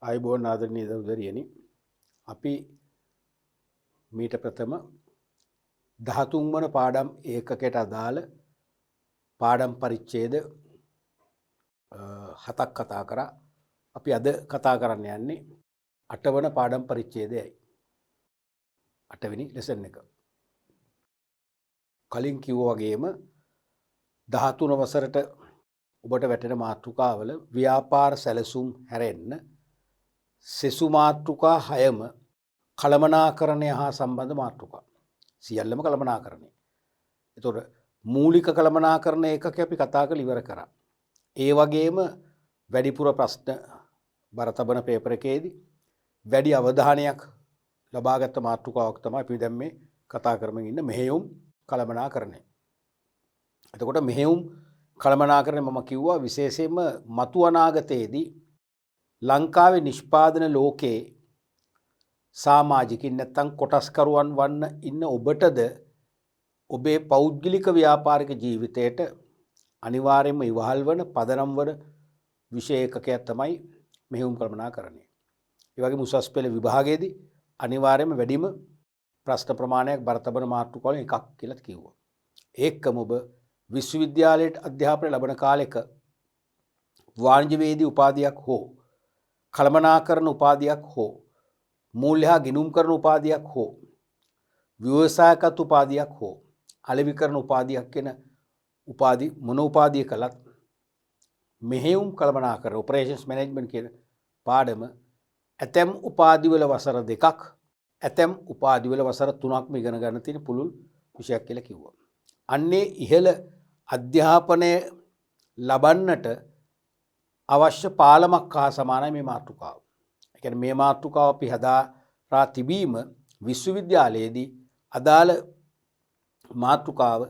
ආයුබෝවන් ආදරණීය දරුදරියනි අපි මීට ප්‍රථම 13 වන පාඩම් ඒකකයට අදාළ පාඩම් පරිච්ඡේද 7ක් කතා කරා. අපි අද කතා කරන්න යන්නේ 8 වන පාඩම් පරිච්ඡේදයයි. 8 වෙනි ලෙසන් එක. කලින් කිව්වා වගේම 13 වසරට ඔබට වැටෙන මාතෘකාවල ව්‍යාපාර සැලසුම් හැරෙන්න සෙසු මාතෘකා 6ම කළමනාකරණය හා සම්බන්ධ මාතෘකා. සියල්ලම කළමනාකරණය. එතකොට මූලික කළමනාකරණ ඒකක අපි කතා කරලා ඉවර කරා. ඒ වගේම වැඩිපුර ප්‍රශ්න බර තබන පේපර් එකේදී වැඩි අවධානයක් ලබාගත් මාතෘකාවක් තමයි අපි දැන් මේ කතා කරමින් ඉන්න මෙහෙයුම් කළමනාකරණය. එතකොට මෙහෙයුම් කළමනාකරණය මම කිව්වා විශේෂයෙන්ම මතු අනාගතයේදී ලංකාවේ නිෂ්පාදන ලෝකයේ සමාජිකින් නැත්තම් කොටස්කරුවන් වන්න ඉන්න ඔබටද ඔබේ පෞද්ගලික ව්‍යාපාරික ජීවිතයට අනිවාර්යයෙන්ම ඉවහල් වන පදනම් වන විෂය ඒකකයක් තමයි මෙහෙයුම් කළමනාකරණය. ඒ වගේම උසස් පෙළ විභාගයේදී අනිවාර්යයෙන්ම වැඩිම ප්‍රශ්න ප්‍රමාණයක් බර තබන මාතෘකාවල එකක් කියලා කිව්වා. ඒකම ඔබ විශ්වවිද්‍යාලයට අධ්‍යාපනය ලබන කාලෙක වාණිජ්‍යවේදී උපාධියක් හෝ කළමනාකරණ උපාධියක් හෝ මූල්‍ය හා ගිණුම් කරන උපාධියක් හෝ ව්‍යවසායකත් උපාධියක් හෝ අලෙවිකරණ උපාධියක් කියන උපාධි මොන උපාධිය කළත් මෙහෙයුම් කළමනාකරණ ඔපරේෂන්ස් මැනේජ්මන්ට් කියන පාඩම ඇතැම් උපාධිවල වසර 2ක් ඇතැම් උපාධිවල වසර 3ක්ම ඉගෙන ගන්න තියෙන පුළුල් විෂයක් කියලා කිව්වා. අන්නේ ඉහළ අධ්‍යාපනය ලබන්නට අවශ්‍ය පාලමක් හා සමානයි මේ මාතෘකාව. ඒ කියන්නේ මේ මාතෘකාව අපි හදාරා තිබීම විශ්වවිද්‍යාලයේදී අදාළ මාතෘකාව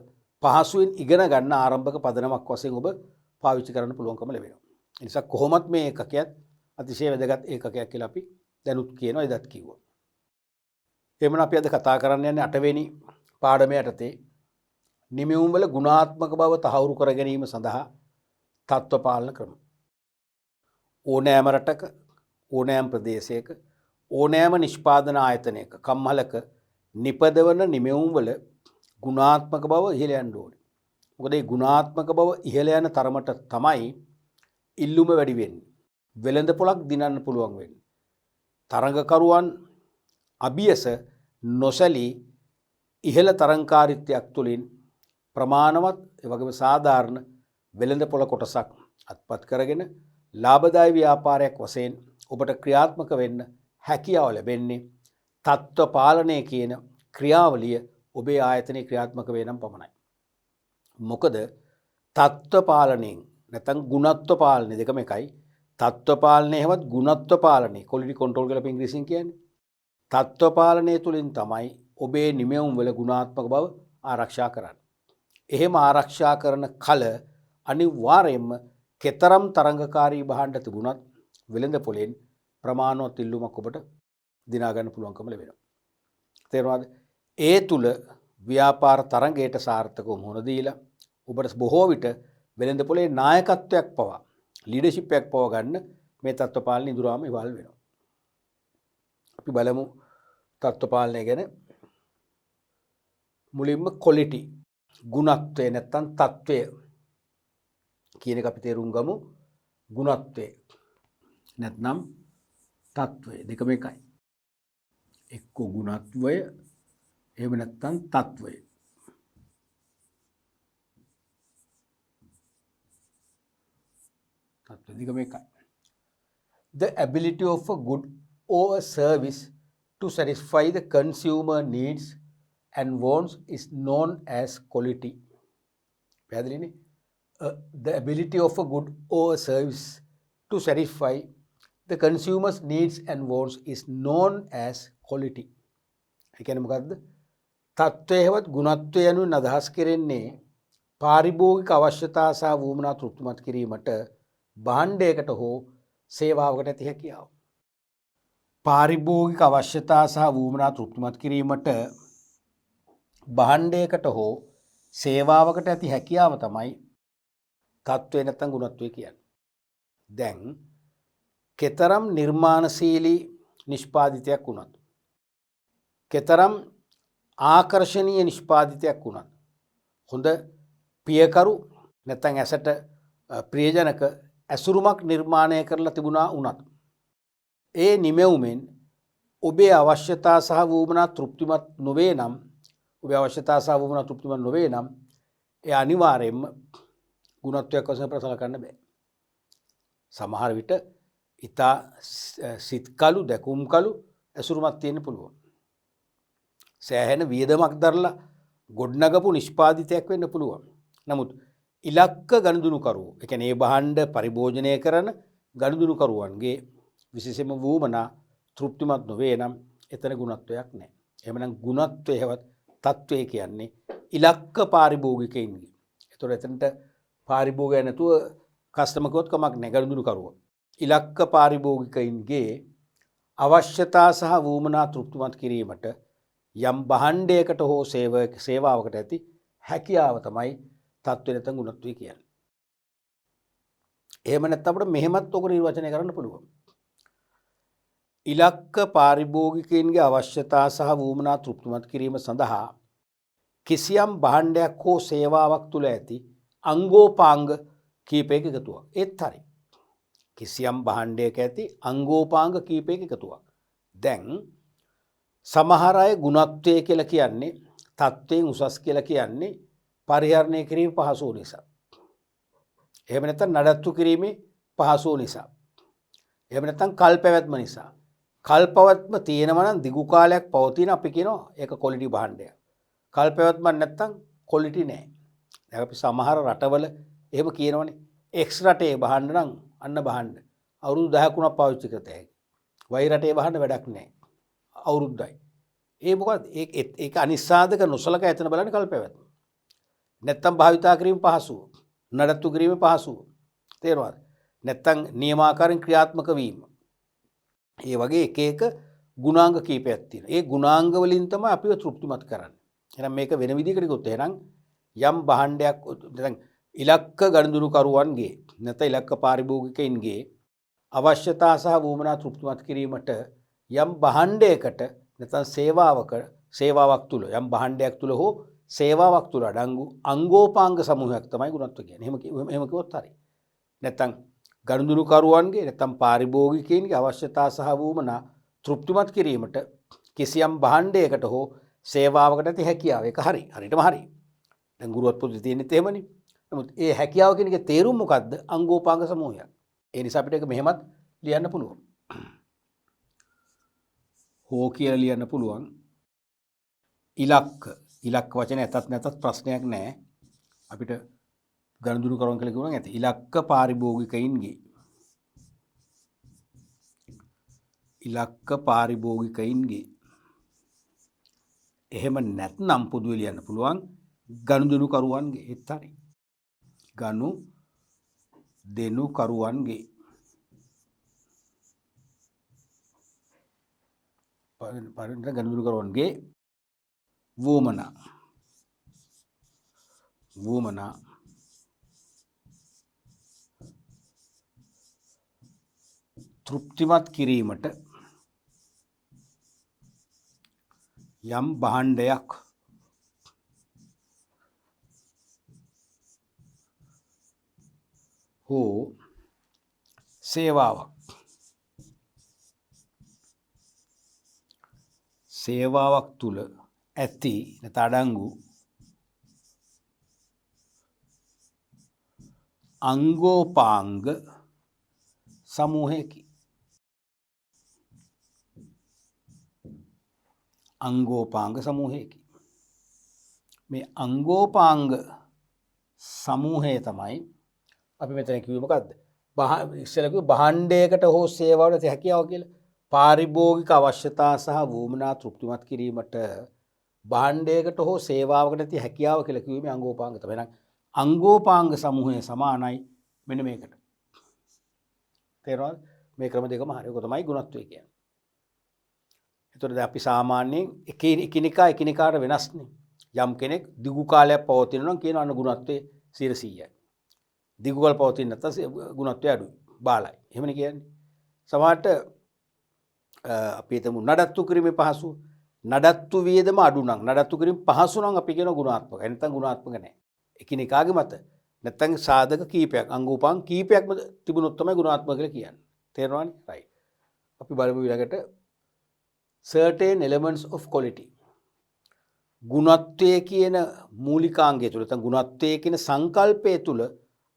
පහසුවෙන් ඉගෙන ගන්න ආරම්භක පදනමක් වශයෙන් ඔබ පාවිච්චි කරන්න පුළුවන්කම ලැබෙනවා. ඒ නිසා කොහොමත් මේ ඒකකයත් අතිශය වැදගත් ඒකකයක් කියලා අපි දැනුත් කියනවා එදත් කිව්වා. එහෙමනම් අපි අද කතා කරන්න යන්නේ 8 වෙනි පාඩම යටතේ නිමෙවුම් වල ගුණාත්මක බව තහවුරු කර ගැනීම සඳහා තත්ත්ව පාලන ක්‍රම. ඕනෑම රටක ඕනෑම ප්‍රදේශයක ඕනෑම නිෂ්පාදන ආයතනයක කම්හලක නිපදවන නිමෙවුම් වල ගුණාත්මක බව ඉහළ යන්න ඕනේ. මොකද මේ ගුණාත්මක බව ඉහළ යන තරමට තමයි ඉල්ලුම වැඩි වෙන්නේ. වෙළඳ පොලක් දිනන්න පුළුවන් වෙන්නේ. තරඟකරුවන් අභියස නොසැලී ඉහළ තරංකාරීත්වයක් තුළින් ප්‍රමාණවත් ඒ වගේම සාධාරණ වෙළඳ පොළ කොටසක් අත්පත් කරගෙන ලාභදායී ව්‍යාපාරයක් වශයෙන් ඔබට ක්‍රියාත්මක වෙන්න හැකියාව ලැබෙන්නේ තත්ත්ව පාලනය කියන ක්‍රියාවලිය ඔබේ ආයතනයේ ක්‍රියාත්මක වේ නම් පමණයි. මොකද තත්ත්ව පාලනයෙන් නැත්නම් ගුණත්ව පාලනය දෙකම එකයි. තත්ත්ව පාලනය හැවත් ගුණත්ව පාලනය ක්වොලිටි කන්ට්‍රෝල් කියලා අපි ඉංග්‍රීසියෙන් කියන්නේ. තත්ත්ව පාලනය තුළින් තමයි ඔබේ නිමෙවුම් වල ගුණාත්මක බව ආරක්ෂා කරන්නේ. එහෙම ආරක්ෂා කරන කල අනිවාර්යයෙන්ම කෙතරම් තරංගකාරී භාණ්ඩ තිබුණත් වෙළඳ පොලෙන් ප්‍රමාණවත් ඉල්ලුමක් ඔබට දිනා ගන්න පුළුවන්කම ලැබෙනවා. තේරුණාද? ඒ තුල ව්‍යාපාර තරංගයට සාර්ථකව මුහුණ දීලා ඔබට බොහෝ විට වෙළඳ පොලේ නායකත්වයක් පවා ලීඩර්ෂිප් එකක් පවා ගන්න මේ තත්ත්ව පාලන ඉදිරියම ඉවල් වෙනවා. අපි බලමු තත්ත්ව පාලනය ගැන. මුලින්ම ක්වොලිටි ගුණත්වය නැත්නම් තත්ත්වය කියන එක අපි තේරුම් ගමු. ගුණත්වය නැත්නම් තත්ත්වය දෙකම එකයි. එක්ක ගුණත්වය එහෙම නැත්නම් තත්ත්වය. තත්ත්වය දෙකම එකයි. The ability of a good or a service to satisfy the consumer needs and wants is known as quality. පැහැදිලිනේ? The ability of a good or a service to satisfy the consumer's needs and wants is known as quality. ඒ කියන්නේ මොකද්ද? තත්ත්වයවත් ගුණත්වය යනුවෙන් අදහස් කරන්නේ පාරිභෝගික අවශ්‍යතා සහ වුමනා තෘප්තිමත් කිරීමට භාණ්ඩයකට හෝ සේවාවකට ඇති හැකියාව. පාරිභෝගික අවශ්‍යතා සහ වුමනා තෘප්තිමත් කිරීමට භාණ්ඩයකට හෝ සේවාවකට ඇති හැකියාව තමයි තත්ත්වය නැත්නම් ගුණත්වය කියන්නේ. දැන් කෙතරම් නිර්මාණශීලී නිෂ්පාදිතයක් වුණත් කෙතරම් ආකර්ශනීය නිෂ්පාදිතයක් වුණත් හොඳ පියකරු නැත්නම් ඇසට ප්‍රියජනක ඇසුරුමක් නිර්මාණය කරලා තිබුණා වුණත් ඒ නිමෙවුමෙන් ඔබේ අවශ්‍යතා සහ වුවමනා තෘප්තිමත් නොවේ නම් ඔබේ අවශ්‍යතා සහ වුවමනා තෘප්තිමත් නොවේ නම් ඒ අනිවාර්යයෙන්ම ගුණත්වයක් වශයෙන් ප්‍රසලකන්න බෑ. සමහර විට ඉතා සිත්කලු දැකුම්කලු ඇසුරුමක් තියෙන්න පුළුවන්. සෑහෙන වියදමක් දරලා ගොඩනගපු නිෂ්පාදිතයක් වෙන්න පුළුවන්. නමුත් ඉලක්ක ගනුදෙනුකරුවෝ, ඒ කියන්නේ මේ භාණ්ඩ පරිභෝජනය කරන ගනුදෙනුකරුවන්ගේ විශේෂයෙන්ම වුවමනා තෘප්තිමත් නොවේ නම් එතන ගුණත්වයක් නැහැ. එහෙමනම් ගුණත්වය හෙවත් තත්වය කියන්නේ ඉලක්ක පාරිභෝගිකයින්ගේ. ඒතකොට එතනට පාරිභෝගය නැතුව කස්ටමර් කවුත් කමක් නැහැ ගනුදෙනුකරුවෝ. ඉලක්ක පාරිභෝගිකයින්ගේ අවශ්‍යතා සහ වුවමනා තෘප්තිමත් කිරීමට යම් භාණ්ඩයකට හෝ සේවාවකට ඇති හැකියාව තමයි තත්ත්වය නැත්නම් ගුණත්වය කියන්නේ. එහෙම නැත්නම් අපිට මෙහෙමත් ඔක නිර්වචනය කරන්න පුළුවන්. ඉලක්ක පාරිභෝගිකයින්ගේ අවශ්‍යතා සහ වුවමනා තෘප්තිමත් කිරීම සඳහා කිසියම් භාණ්ඩයක් හෝ සේවාවක් තුළ ඇති අංගෝපාංග කීපයක එකතුවක්. ඒත් හරි. කිසියම් භාණ්ඩයක ඇති අංගෝපාංග කීපයක එකතුවක්. දැන් සමහර අය ගුණත්වය කියලා කියන්නේ තත්ත්වයෙන් උසස් කියලා කියන්නේ පරිහරණය කිරීම පහසු නිසා. එහෙම නැත්නම් නඩත්තු කිරීමේ පහසු නිසා. එහෙම නැත්නම් කල්පැවැත්ම නිසා. කල්පවත්ම තියෙනවා නම් දිගු කාලයක් පවතින අපි කියනවා ඒක ක්වොලිටි භාණ්ඩයක්. කල්පැවැත්මක් නැත්නම් ක්වොලිටි නෑ. දැන් අපි සමහර රටවල එහෙම කියනවනේ X රටේ භාණ්ඩ නම් අන්න භාණ්ඩ අවුරුදු 10ක් උනක් පාවිච්චි කරත හැකි. Y රටේ භාණ්ඩ වැඩක් නෑ. අවුරුද්දයි. ඒ මොකද ඒක අනිස්සාදක නොසලක ඇතන බලන්නේ කල්පැවැත්ම. නැත්තම් භාවිතා කිරීම පහසුව. නඩත්තු කිරීම පහසුව. තේරුණාද? නැත්තම් නියමාකාරයෙන් ක්‍රියාත්මක වීම. ඒ වගේ එක එක ගුණාංග කීපයක් තියෙනවා. ඒ ගුණාංග වලින් තමයි අපිව තෘප්තිමත් කරන්නේ. එහෙනම් මේක වෙන විදිහකට ගොත් එහෙනම් යම් භාණ්ඩයක් දැන් ඉලක්ක ගනුදෙනුකරුවන්ගේ නැත්නම් ඉලක්ක පාරිභෝගිකයින්ගේ අවශ්‍යතා සහ වුවමනා තෘප්තිමත් කිරීමට යම් භාණ්ඩයකට නැත්නම් සේවාවක් තුල යම් භාණ්ඩයක් තුල හෝ සේවාවක් තුල අඩංගු අංගෝපාංග සමූහයක් තමයි ගුණත්ව කියන්නේ. එහෙම කිව්වොත් හරි. නැත්නම් ගනුදෙනුකරුවන්ගේ නැත්නම් පාරිභෝගිකයින්ගේ අවශ්‍යතා සහ වුවමනා තෘප්තිමත් කිරීමට කිසියම් භාණ්ඩයකට හෝ සේවාවකට ඇති හැකියාව. ඒක හරි. හරියටම හරි. දැන් ගුරුවත් පොතේ තියෙනෙත් එහෙමනේ. නමුත් ඒ හැකියාව කියන එකේ තේරුම මොකද්ද? අංගෝපාංග සමූහයක්. ඒ නිසා අපිට ඒක මෙහෙමත් ලියන්න පුළුවන්. හෝ කියලා ලියන්න පුළුවන්. ඉලක්ක වචනේ ඇතත් නැතත් ප්‍රශ්නයක් නැහැ. අපිට ගනුදෙනුකරුවන් කියලා කියනවා ඇති. ඉලක්ක පාරිභෝගිකයින්ගේ එහෙම නැත්නම් පොදුවේ ලියන්න පුළුවන් ගනුදෙනුකරුවන්ගේ. ඒත් හරි. ගනුදෙනුකරුවන්ගේ ගනුදෙනුකරුවන්ගේ වුවමනා තෘප්තිමත් කිරීමට යම් භාණ්ඩයක් හෝ සේවාවක් තුල ඇති නැත්නම් අඩංගු අංගෝපාංග සමූහයකි. මේ අංගෝපාංග සමූහය තමයි අපි මෙතන කිව්වේ මොකද්ද? ඉස්සෙල්ලා කිව්වේ භාණ්ඩයකට හෝ සේවාවකට හැකියාව කියලා. පාරිභෝගික අවශ්‍යතා සහ වුවමනා තෘප්තිමත් කිරීමට භාණ්ඩයකට හෝ සේවාවකට ඇති හැකියාව කියලා කිව්වේ මේ අංගෝපාංග තමයි. එහෙනම් අංගෝපාංග සමූහය සමානයි මෙන්න මේකට. තේරෙනවද? මේ ක්‍රම දෙකම හරි. ඔක තමයි ගුණත්වය කියන්නේ. එතකොට දැන් අපි සාමාන්‍යයෙන් එකිනෙකාට වෙනස්නේ. යම් කෙනෙක් දිගු කාලයක් පවතිනවා නම් කියනවා අන්න ගුණත්වයේ 100%යි. දිගු කාල පවතින නැත්නම් ගුණත්වය අඩුයි. බාලයි. එහෙමනේ කියන්නේ. සමහරට අපි හිතමු නඩත්තු කිරීමේ පහසු නඩත්තු වියදම අඩු නම් නඩත්තු කිරීම පහසු නම් අපි කියන ගුණාත්මකයි. නැත්නම් ගුණාත්මක නැහැ. එකිනෙකාගේ මත නැත්නම් සාධක කීපයක් අංගූපාංග කීපයක්ම තිබුණොත් තමයි ගුණාත්මක කියලා කියන්නේ. තේරෙනවනේ? right. අපි බලමු ඊළඟට certain elements of quality. ගුණත්වයේ කියන මූලිකාංගය තුළ නැත්නම් ගුණත්වයේ කියන සංකල්පය තුළ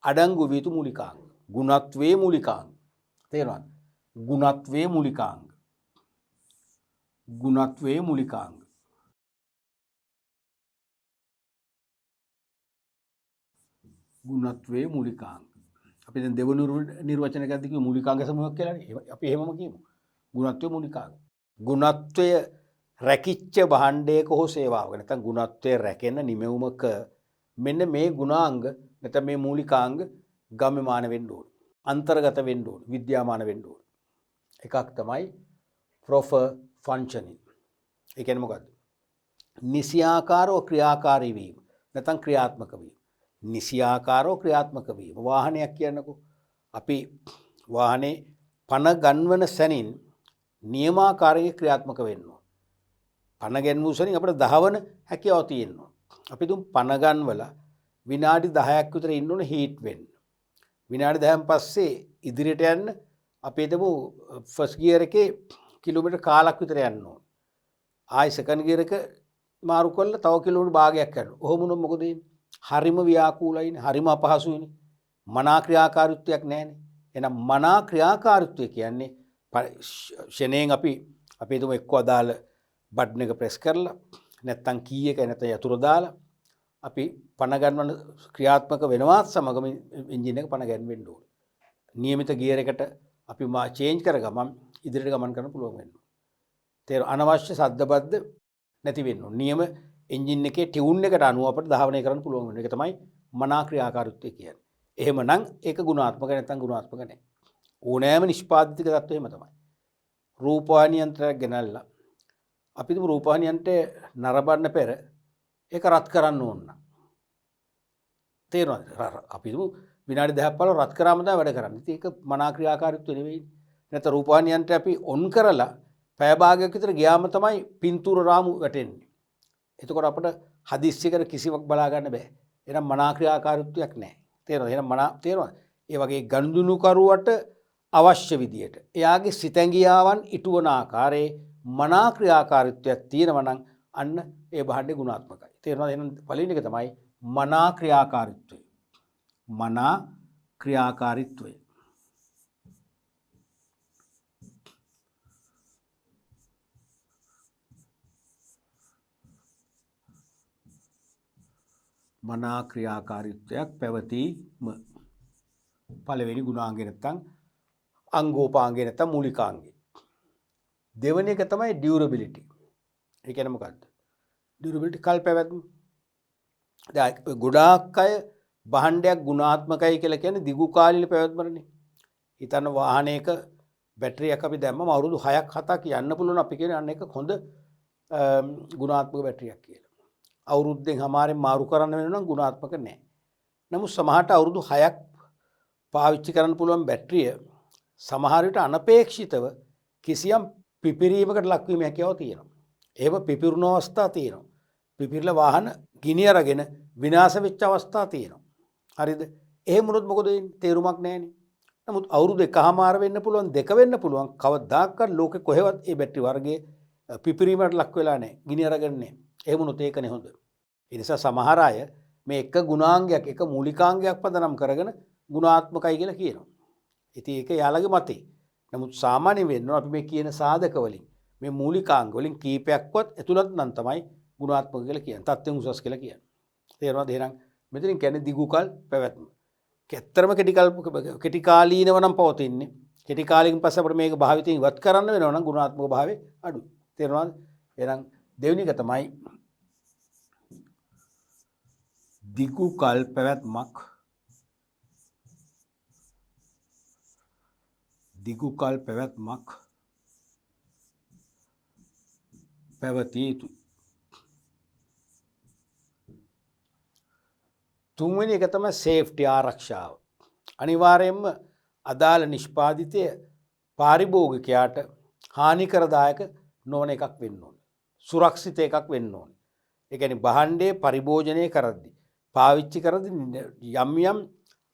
අඩංගු විය යුතු මූලිකාංග. ගුණත්වයේ මූලිකාංග. තේරෙනවද? ගුණත්වයේ මූලිකාංග. ගුණත්වයේ මූලිකාංග. ගුණත්වයේ මූලිකාංග. අපි දැන් දෙවන නිර්වචනයක් ගද්දී කිව්ව මූලිකාංග සමූහයක් කියලානේ. අපි එහෙමම කියමු. ගුණත්වයේ මූලිකාංග. ගුණත්වය රැකිච්ච භාණ්ඩයක හෝ සේවාවක නැත්නම් ගුණත්වයේ රැකෙන නිමවුමක මෙන්න මේ ගුණාංග නැත්නම් මේ මූලිකාංග ගම්‍යමාන වෙන්න ඕන. අන්තර්ගත වෙන්න ඕන. විද්‍යාමාන වෙන්න ඕන. එකක් තමයි proper functioning. ඒ කියන්නේ මොකද්ද? නිසියාකාරව ක්‍රියාකාරී වීම. නැත්නම් ක්‍රියාත්මක වීම. නිසියාකාරව ක්‍රියාත්මක වීම. වාහනයක් කියන්නකෝ. අපි වාහනේ පණ ගන්වන සැනින් නියමාකාරයේ ක්‍රියාත්මක වෙන්න ඕන. පණ ගැන්වූ සැනින් අපිට දහවන හැකියාව තියෙනවා. අපි තුන් පණ ගන්වලා විනාඩි 10ක් විතර ඉන්න ඕන හීට් වෙන්න. විනාඩි 10න් පස්සේ ඉදිරියට යන්න අපි හිතමු ෆස්ට් ගියර් එකේ කිලෝමීටර් කාලක් විතර යන්න ඕන. ආයි සෙකන්ඩ් ගියර් එක මාරු කරලා තව කිලෝමීටර් භාගයක් යනවා. ඔහොම වුණොත් මොකද වෙන්නේ? හරිම ව්‍යාකූලයිනේ. හරිම අපහසුයිනේ. මනා ක්‍රියාකාරීත්වයක් නැහැනේ. එහෙනම් මනා ක්‍රියාකාරීත්වය කියන්නේ ෂණයෙන් අපි හිතමු එක්ක අදාළ බටන් එක ප්‍රෙස් කරලා නැත්තම් කී එක නැත්නම් යතුරු දාලා අපි පණ ගන්නවන ක්‍රියාත්මක වෙනවත් සමගම එන්ජින් එක පණ ගැන්වෙන්න ඕනේ. નિયમિત ගියර් එකට අපි චේන්ජ් කරගමන් ඉදිරියට ගමන් කරන්න පුළුවන් වෙනවා. තේර අනවශ්‍ය ශබ්දබද්ද නැති වෙන්න ඕනේ. නියම එන්ජින් එකේ ටියුන් එකට අනුව අපිට ධාවනය කරන්න පුළුවන් වෙනවා. ඒක තමයි මනා ක්‍රියාකාරීත්වය කියන්නේ. එහෙමනම් ඒක ගුණාත්මක නැත්නම් ගුණාත්මක නැහැ. ඕනෑම නිෂ්පාදිත තත්ත්වය එහෙම තමයි. රූපවාහිනී යන්ත්‍රයක් ගෙනල්ලා අපි තුමු රූපවාහිනී යන්ත්‍රය නරඹන්න පෙර ඒක රත් කරන්න ඕන. තේරෙනවද? අපි තුමු විනාඩි 10ක් පළ රත් කරාම තමයි වැඩ කරන්නේ. ඉතින් ඒක මනා ක්‍රියාකාරීත්වය නෙවෙයි. නැත්නම් රූපවාහිනී යන්ත්‍රය අපි ඔන් කරලා පැය භාගයක් විතර ගියාම තමයි පින්තූර රාමු වැටෙන්නේ. එතකොට අපිට හදිස්සියකට කිසිවක් බලා ගන්න බෑ. එහෙනම් මනා ක්‍රියාකාරීත්වයක් නැහැ. තේරෙනවද? එහෙනම් තේරෙනවද? ඒ වගේ ගනුදෙනු කරුවට අවශ්‍ය විදියට එයාගේ සිතැඟියාවන් ඉටුවන ආකාරයේ මනා ක්‍රියාකාරීත්වයක් තියෙනවා නම් අන්න ඒ භාණ්ඩේ ගුණාත්මකයි. තේරෙනවද? එහෙනම් පළවෙනි එක තමයි මනා ක්‍රියාකාරීත්වය. මනා ක්‍රියාකාරීත්වය. මනා ක්‍රියාකාරීත්වයක් පැවතීම පළවෙනි ගුණාංගය නැත්නම් අංගෝපාංගය නැත්නම් මූලිකාංගය. දෙවෙනි එක තමයි ඩියුරබිලිටි. ඒ කියන්නේ මොකක්ද? ඩියුරබිලිටි කල් පැවැත්ම. දැන් ගොඩාක් අය භාණ්ඩයක් ගුණාත්මකයි කියලා කියන්නේ දිගු කාලීන පැවැත්මනේ. හිතන්න වාහනයක බැටරියක් අපි දැම්මම අවුරුදු 6ක් 7ක් යන්න පුළුවන් අපි කියන්නේ අන්න එක හොඳ ගුණාත්මක බැටරියක් කියලා. අවුරුද්දෙන් හමාරෙන් මාරු කරන්න වෙනවා නම් ගුණාත්මක නැහැ. නමුත් සමහරට අවුරුදු 6ක් පාවිච්චි කරන්න පුළුවන් බැටරිය සමහර විට අනපේක්ෂිතව කිසියම් පිපිරීමකට ලක්වීමේ හැකියාව තියෙනවා. එහෙම පිපිරුණු අවස්ථා තියෙනවා. පිපිරලා වාහන ගිනි අරගෙන විනාශ වෙච්ච අවස්ථා තියෙනවා. හරිද? එහෙම වුණොත් මොකද වෙන්නේ? තේරුමක් නැහැනේ. නමුත් අවුරුදු එකමාර වෙන්න පුළුවන්, දෙක වෙන්න පුළුවන්. කවදාකවත් ලෝකෙ කොහෙවත් මේ බැටරි වර්ගයේ පිපිරීමකට ලක් වෙලා නැහැ. ගිනි අරගෙන නැහැ. එහෙම වුණොත් ඒකනේ හොඳ. ඒ නිසා සමහර අය මේ එක ගුණාංගයක්, එක මූලිකාංගයක් පදනම් කරගෙන ගුණාත්මකයි කියලා කියනවා. ඉතින් ඒක යාළගේ මතේ. නමුත් සාමාන්‍ය වෙන්න අපි මේ කියන සාධක වලින් මේ මූලිකාංග වලින් කීපයක්වත් ඇතුළත් නම් තමයි ගුණාත්මක කියලා කියන්නේ. තත්ත්වයෙන් උසස් කියලා කියන්නේ. තේරෙනවද? එහෙනම් මෙතනින් කියන්නේ දිගුකල් පැවැත්ම. ඇත්තටම කෙටි කාලීනව නම් පවතින්නේ. කෙටි කාලෙකින් පස්සේ අපිට මේක භාවිතයෙන් ඉවත් කරන්න වෙනවා නම් ගුණාත්මක භාවය අඩුයි. තේරෙනවද? එහෙනම් දෙවෙනි එක තමයි දිගුකල් පැවැත්මක්. දිගුකල් පැවැත්මක් පැවතිය යුතුයි. තුන්වෙනි එක තමයි සේෆ්ටි ආරක්ෂාව. අනිවාර්යයෙන්ම අදාළ නිෂ්පාදිතය පාරිභෝගිකයාට හානිකරදායක නොවන එකක් වෙන්න ඕනේ. සුරක්ෂිත එකක් වෙන්න ඕනේ. ඒ කියන්නේ භාණ්ඩය පරිභෝජනය කරද්දී පාවිච්චි කරද්දී යම් යම්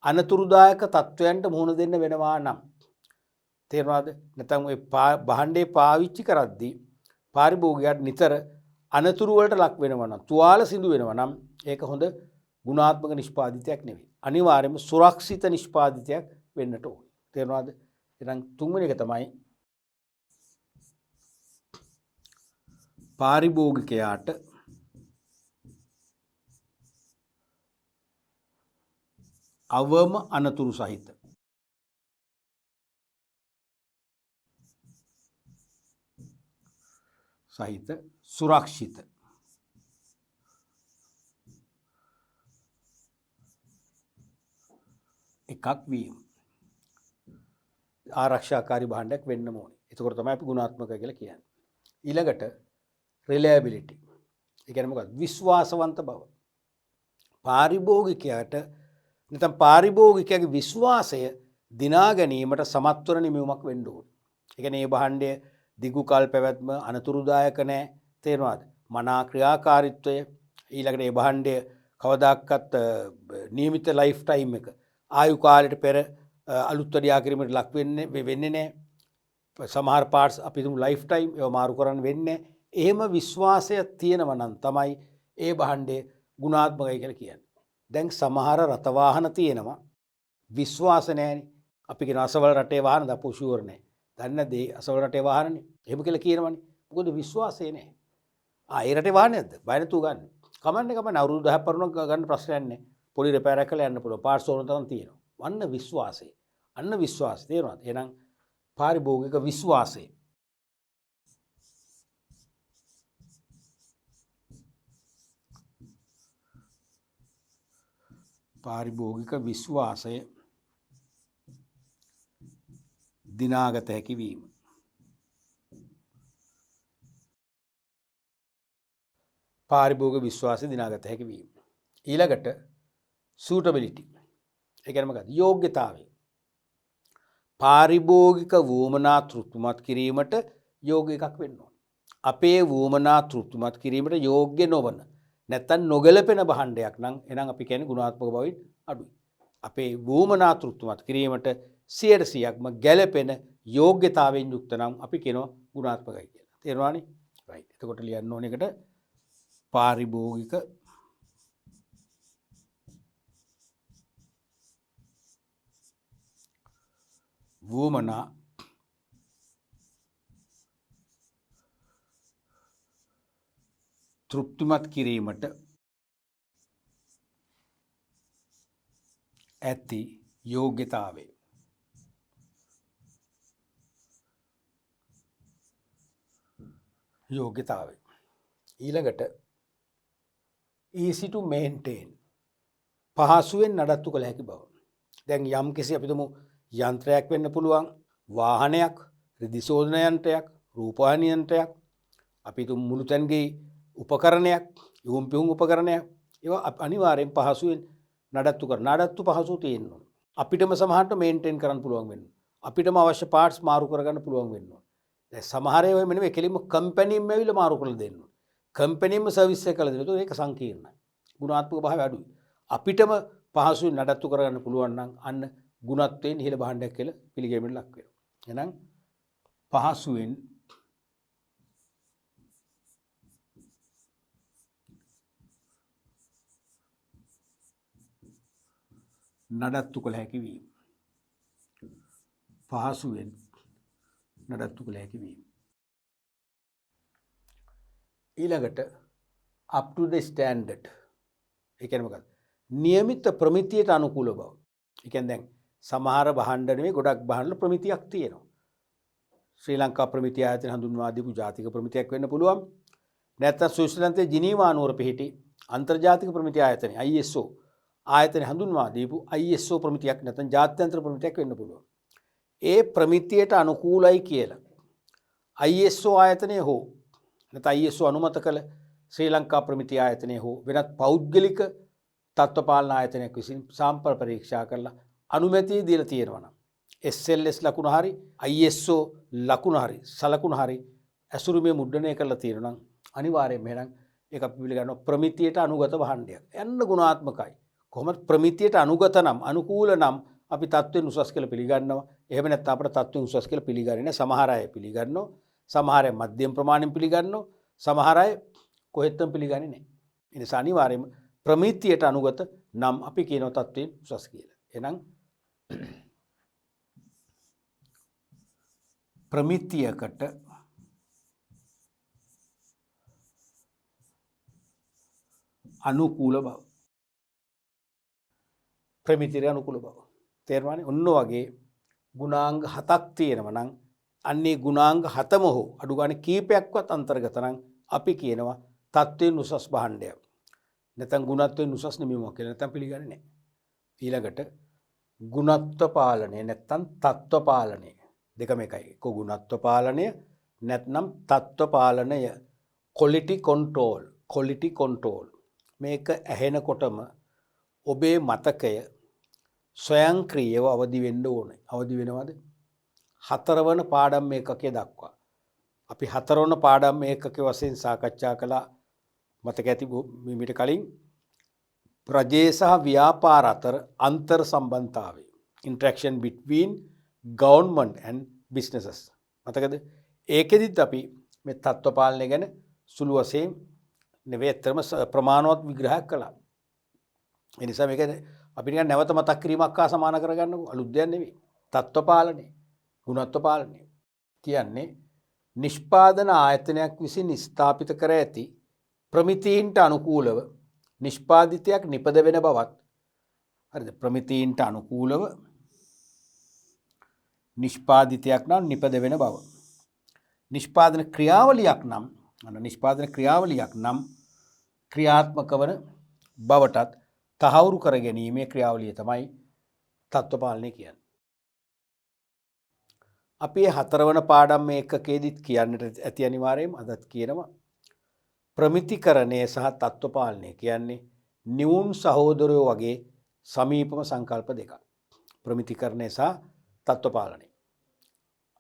අනතුරුදායක තත්වයන්ට මුහුණ දෙන්න වෙනවා නම් තේරෙනවද? නැත්නම් ඔය භාණ්ඩේ පාවිච්චි කරද්දී පාරිභෝගිකයාට නිතර අනතුරු වලට ලක් වෙනවා නම් තුවාල සිදු වෙනවා නම් ඒක හොඳ ගුණාත්මක නිෂ්පාදිතයක් නෙවෙයි. අනිවාර්යයෙන්ම සුරක්ෂිත නිෂ්පාදිතයක් වෙන්නට ඕනේ. තේරෙනවද? එහෙනම් තුන්වෙනි එක තමයි පාරිභෝගිකයාට අවම අනතුරු සහිත සුරක්ෂිත එකක් වීම ආරක්ෂාකාරී භාණ්ඩයක් වෙන්න ඕනේ. එතකොට තමයි අපි ගුණාත්මක කියලා කියන්නේ. ඊළඟට රිලයබිලිටි. ඒ කියන්නේ මොකක්ද? විශ්වාසවන්ත බව. පාරිභෝගිකයාට නැත්නම් පාරිභෝගිකයාගේ විශ්වාසය දිනා ගැනීමට සමත් වන නිමවුමක් වෙන්න ඕනේ. ඒ කියන්නේ මේ භාණ්ඩය දිගු කල් පැවැත්ම අනතුරුදායක නැහැ. තේරෙනවද? මනා ක්‍රියාකාරීත්වය ඊළඟට මේ භාණ්ඩය කවදාකවත් නියමිත ලයිෆ් ටයිම් එක ආයු කාලයට පෙර අලුත් වැඩියා කිරීමට ලක් වෙන්නේ නැහැ. සමහර පාර්ට්ස් අපි තුමු ලයිෆ් ටයිම් ඒවා මාරු කරන්න වෙන්නේ නැහැ. එහෙම විශ්වාසයක් තියෙනවා නම් තමයි ඒ භාණ්ඩය ගුණාත්මකයි කියලා කියන්නේ. දැන් සමහර රථ වාහන තියෙනවා විශ්වාස නැහැනේ. අපි කියන අසවල රටේ වාහන දපු ෂුවර් නැහැ. දන්නේ නැද්ද ඒ අසවල රටේ වාහනනේ? එහෙම කියලා කියනවනේ. මොකද විශ්වාසය නැහැ. ඒ රටේ වාහනයක්ද? බය නැතුව ගන්න. කමන්නේ අවුරුදු 10ක් පරණ ගන්න ප්‍රශ්නයක් නැහැ. පොඩි රිපෙයාර් එකක් කරලා යන්න පුළුවන්. පාර්ට්ස් ඕන තරම් තියෙනවා. අන්න විශ්වාසය. අන්න විශ්වාසය තේරුණාද? එහෙනම් පාරිභෝගික විශ්වාසය. පාරිභෝගික විශ්වාසය දිනාගත හැකි වීම. පාරිභෝගික විශ්වාසය දිනාගත හැකි වීම. ඊළඟට සූටබිලිටි. ඒ කියන්නේ මොකක්ද? යෝග්‍යතාවය. පාරිභෝගික වුවමනා තෘප්තිමත් කිරීමට යෝග්‍ය එකක් වෙන්න ඕන. අපේ වුවමනා තෘප්තිමත් කිරීමට යෝග්‍ය නොවන නැත්නම් නොගැලපෙන භාණ්ඩයක් නම් එහෙනම් අපි කියන්නේ ගුණාත්මක බවින් අඩුයි. අපේ වුවමනා තෘප්තිමත් කිරීමට 100%ක්ම ගැලපෙන යෝග්‍යතාවයෙන් යුක්ත නම් අපි කියනවා ගුණාත්මකයි කියලා. තේරුණානේ? රයිට්. එතකොට ලියන්න ඕන එකට පාරිභෝගික වුවමනා තෘප්තිමත් කිරීමට ඇති යෝග්‍යතාවය. ඊළඟට easy to maintain පහසුවෙන් නඩත්තු කළ හැකි බව. දැන් යම් කිසි අපි තුමු යන්ත්‍රයක් වෙන්න පුළුවන්, වාහනයක්, රිදි ශෝධන යන්ත්‍රයක්, රූපවාහිනී යන්ත්‍රයක්, අපි තුමු මුළුතැන්ගේ උපකරණයක්, යොම් පියුම් උපකරණයක්, ඒවා අනිවාර්යෙන් පහසුවෙන් නඩත්තු කරන. නඩත්තු පහසු තියෙන්න ඕන. අපිටම සමහරට මේන්ටේන් කරන්න පුළුවන් වෙන්න. අපිටම අවශ්‍ය පාර්ට්ස් මාරු කරගන්න පුළුවන් වෙන්න ඕන. දැන් සමහර ඒවා මෙන්න කෙලින්ම කම්පැනිම ඇවිල්ලා මාරු කරලා දෙන්න ඕන. කම්පැනිම සර්විස් එක කළා දෙනවා. ඒක සංකීර්ණයි. ගුණාත්මක භාවය අඩුයි. අපිටම පහසුවෙන් නඩත්තු කරගන්න පුළුවන් නම් අන්න ගුණත්වයෙන් ඉහළ භාණ්ඩයක් කියලා පිළිගැනීමට ලක් වෙනවා. එහෙනම් පහසුවෙන් නඩත්තු කළ හැකි වීම. පහසුවෙන් නඩත්තු කළ හැකි වීම. ඊළඟට up to the standard. ඒ කියන්නේ මොකක්ද? નિયમિત ප්‍රමිතියට අනුකූල බව. ඒ කියන්නේ දැන් සමහර භාණ්ඩ නෙවෙයි ගොඩක් භාණ්ඩවල ප්‍රමිතියක් තියෙනවා. ශ්‍රී ලංකා ප්‍රමිතිය ආයතන හඳුන්වා දීපු ජාතික ප්‍රමිතියක් වෙන්න පුළුවන්. නැත්නම් ස්විට්සර්ලන්තයේ ජිනීවා නුවර පිහිටි අන්තර්ජාතික ප්‍රමිති ආයතනය ISO ආයතන හඳුන්වා දීපු ISO ප්‍රමිතියක් නැත්නම් ජාත්‍යන්තර ප්‍රමිතියක් වෙන්න පුළුවන්. ඒ ප්‍රමිතියට අනුකූලයි කියලා ISO ආයතනය හෝ නැත්නම් ISO අනුමත කළ ශ්‍රී ලංකා ප්‍රමිති ආයතනය හෝ වෙනත් පෞද්ගලික තත්ත්ව පාලන ආයතනයක් විසින් සාම්ප්‍ර පරීක්ෂා කරලා අනුමැතිය දීලා තියෙනවා නම් SLS ලකුණ හරි ISO ලකුණ හරි සලකුණ හරි ඇසුරුමේ මුද්‍රණය කරලා තියෙනවා නම් අනිවාර්යයෙන්ම එහෙනම් ඒක අපි පිළිගන්නවා ප්‍රමිතියට අනුගත භාණ්ඩයක්. යන්න ගුණාත්මකයි. කොහොමද ප්‍රමිතියට අනුගත නම් අනුකූල නම් අපි තත්ත්වෙන් උසස් කියලා පිළිගන්නවා. එහෙම නැත්නම් අපිට තත්ත්වෙන් උසස් කියලා පිළිගන්නේ නැහැ. සමහර අය පිළිගන්නවා. සමහර අය මධ්‍යම ප්‍රමාණයෙන් පිළිගන්නවා. සමහර අය කොහෙත්ම පිළිගන්නේ නැහැ. ඒ නිසා අනිවාර්යයෙන්ම ප්‍රමිතියට අනුගත නම් අපි කියනවා තත්ත්වෙන් උසස් කියලා. එහෙනම් ප්‍රමිතියකට අනුකූල බව. ප්‍රමිතියට අනුකූල බව. තේරුණානේ? ඔන්න වගේ ගුණාංග 7ක් තියෙනවා නම් අන්නේ ගුණාංග 7ම හෝ අඩු ගන්න කීපයක්වත් අන්තර්ගත නම් අපි කියනවා තත්ත්වයෙන් උසස් භාණ්ඩයක්. නැත්නම් ගුණත්වයෙන් උසස් නෙමෙයි කියලා නැත්නම් පිළිගන්නේ නැහැ. ඊළඟට ගුණත්ව පාලනය නැත්නම් තත්ත්ව පාලනය දෙකම එකයි. එක්ක ගුණත්ව පාලනය නැත්නම් තත්ත්ව පාලනය. quality control මේක ඇහෙනකොටම ඔබේ මතකය ස්වයංක්‍රීයව අවදි වෙන්න ඕනේ. අවදි වෙනවද? 4 වන පාඩම් මේකකයේ දක්වා. අපි 4 වන පාඩම් මේකකයේ වශයෙන් සාකච්ඡා කළා. මතක ඇති මීට කලින් ප්‍රජේ සහ ව්‍යාපාර අතර අන්තර් සම්බන්ධතාවය. interaction between government and businesses. මතකද? ඒකෙදිත් අපි මේ තත්ත්ව පාලනය ගැන සුළු වශයෙන් නෙවෙයි අතරම ප්‍රමාණවත් විග්‍රහයක් කළා. ඒ නිසා මේක අපි නිකන් නැවත මතක් කිරීමක් හා සමාන කරගන්නකො. අලුත් දෙයක් නෙවෙයි. තත්ත්ව පාලනය, ගුණත්ව පාලනය කියන්නේ නිෂ්පාදන ආයතනයක් විසින් ස්ථාපිත කර ඇති ප්‍රමිතීන්ට අනුකූලව නිෂ්පාදිතයක් නිපද වෙන බවත්. හරිද? ප්‍රමිතීන්ට අනුකූලව නිෂ්පාදිතයක් නම් නිපද වෙන බව. නිෂ්පාදන ක්‍රියාවලියක් නම් ක්‍රියාත්මක වන බවටත් තහවුරු කර ගැනීමේ ක්‍රියාවලිය තමයි තත්ත්ව පාලනය කියන්නේ. අපි 4 වන පාඩම් මේකකෙදිත් කියන්නට ඇති අනිවාර්යයෙන්ම අදත් කියනවා ප්‍රමිතිකරණය සහ තත්ත්ව පාලනය කියන්නේ නිවුන් සහෝදරයෝ වගේ සමීපම සංකල්ප දෙකක්. ප්‍රමිතිකරණය සහ තත්ත්ව පාලනය.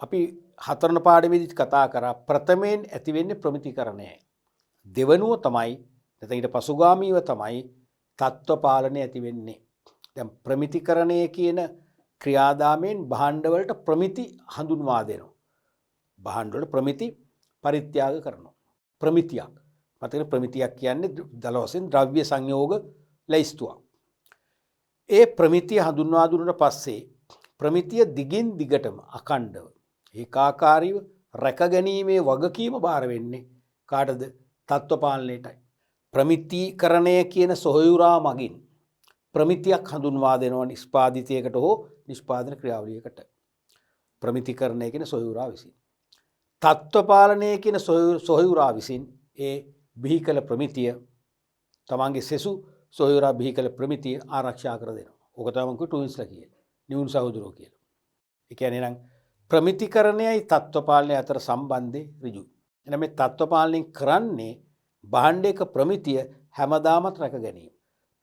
අපි 4 වන පාඩමේදීත් කතා කරා ප්‍රථමයෙන් ඇති වෙන්නේ ප්‍රමිතිකරණයයි. දෙවනුව තමයි නැත්නම් ඊට පසුගාමීව තමයි තත්ත්ව පාලනය ඇති වෙන්නේ. දැන් ප්‍රමිතිකරණය කියන ක්‍රියාදාමයෙන් භාණ්ඩවලට ප්‍රමිති හඳුන්වා දෙනවා. භාණ්ඩවල ප්‍රමිති පරිත්‍යාග කරනවා. ප්‍රමිතියක්. මතකද? ප්‍රමිතියක් කියන්නේ දල වශයෙන් ද්‍රව්‍ය සංයෝග ලැයිස්තුවක්. ඒ ප්‍රමිතිය හඳුන්වා දුන්නාට පස්සේ ප්‍රමිතිය දිගින් දිගටම අඛණ්ඩව ඒකාකාරීව රැකගැනීමේ වගකීම බාර වෙන්නේ කාටද? තත්ත්ව පාලනයටයි. ප්‍රමිතිකරණය කියන සොහොයුරා මගින් ප්‍රමිතියක් හඳුන්වා දෙනවා නිෂ්පාදිතයකට හෝ නිෂ්පාදන ක්‍රියාවලියකට. ප්‍රමිතිකරණය කියන සොහොයුරා විසින්. තත්ත්ව පාලනය කියන සොහොයුරා විසින් ඒ බිහි කළ ප්‍රමිතිය තමන්ගේ සෙසු සොහොයුරා බිහි කළ ප්‍රමිතිය ආරක්ෂා කර දෙනවා. ඕක තමයි මම ටුවින්ස්ලා කියන්නේ. නිවුන් සහෝදරයෝ කියලා. ඒ කියන්නේ නම් ප්‍රමිතිකරණයයි තත්ත්ව පාලනය අතර සම්බන්ධය ඍජුයි. එහෙනම් මේ තත්ත්ව පාලනය කරන්නේ භාණ්ඩයක ප්‍රමිතිය හැමදාමත් රැක ගැනීම.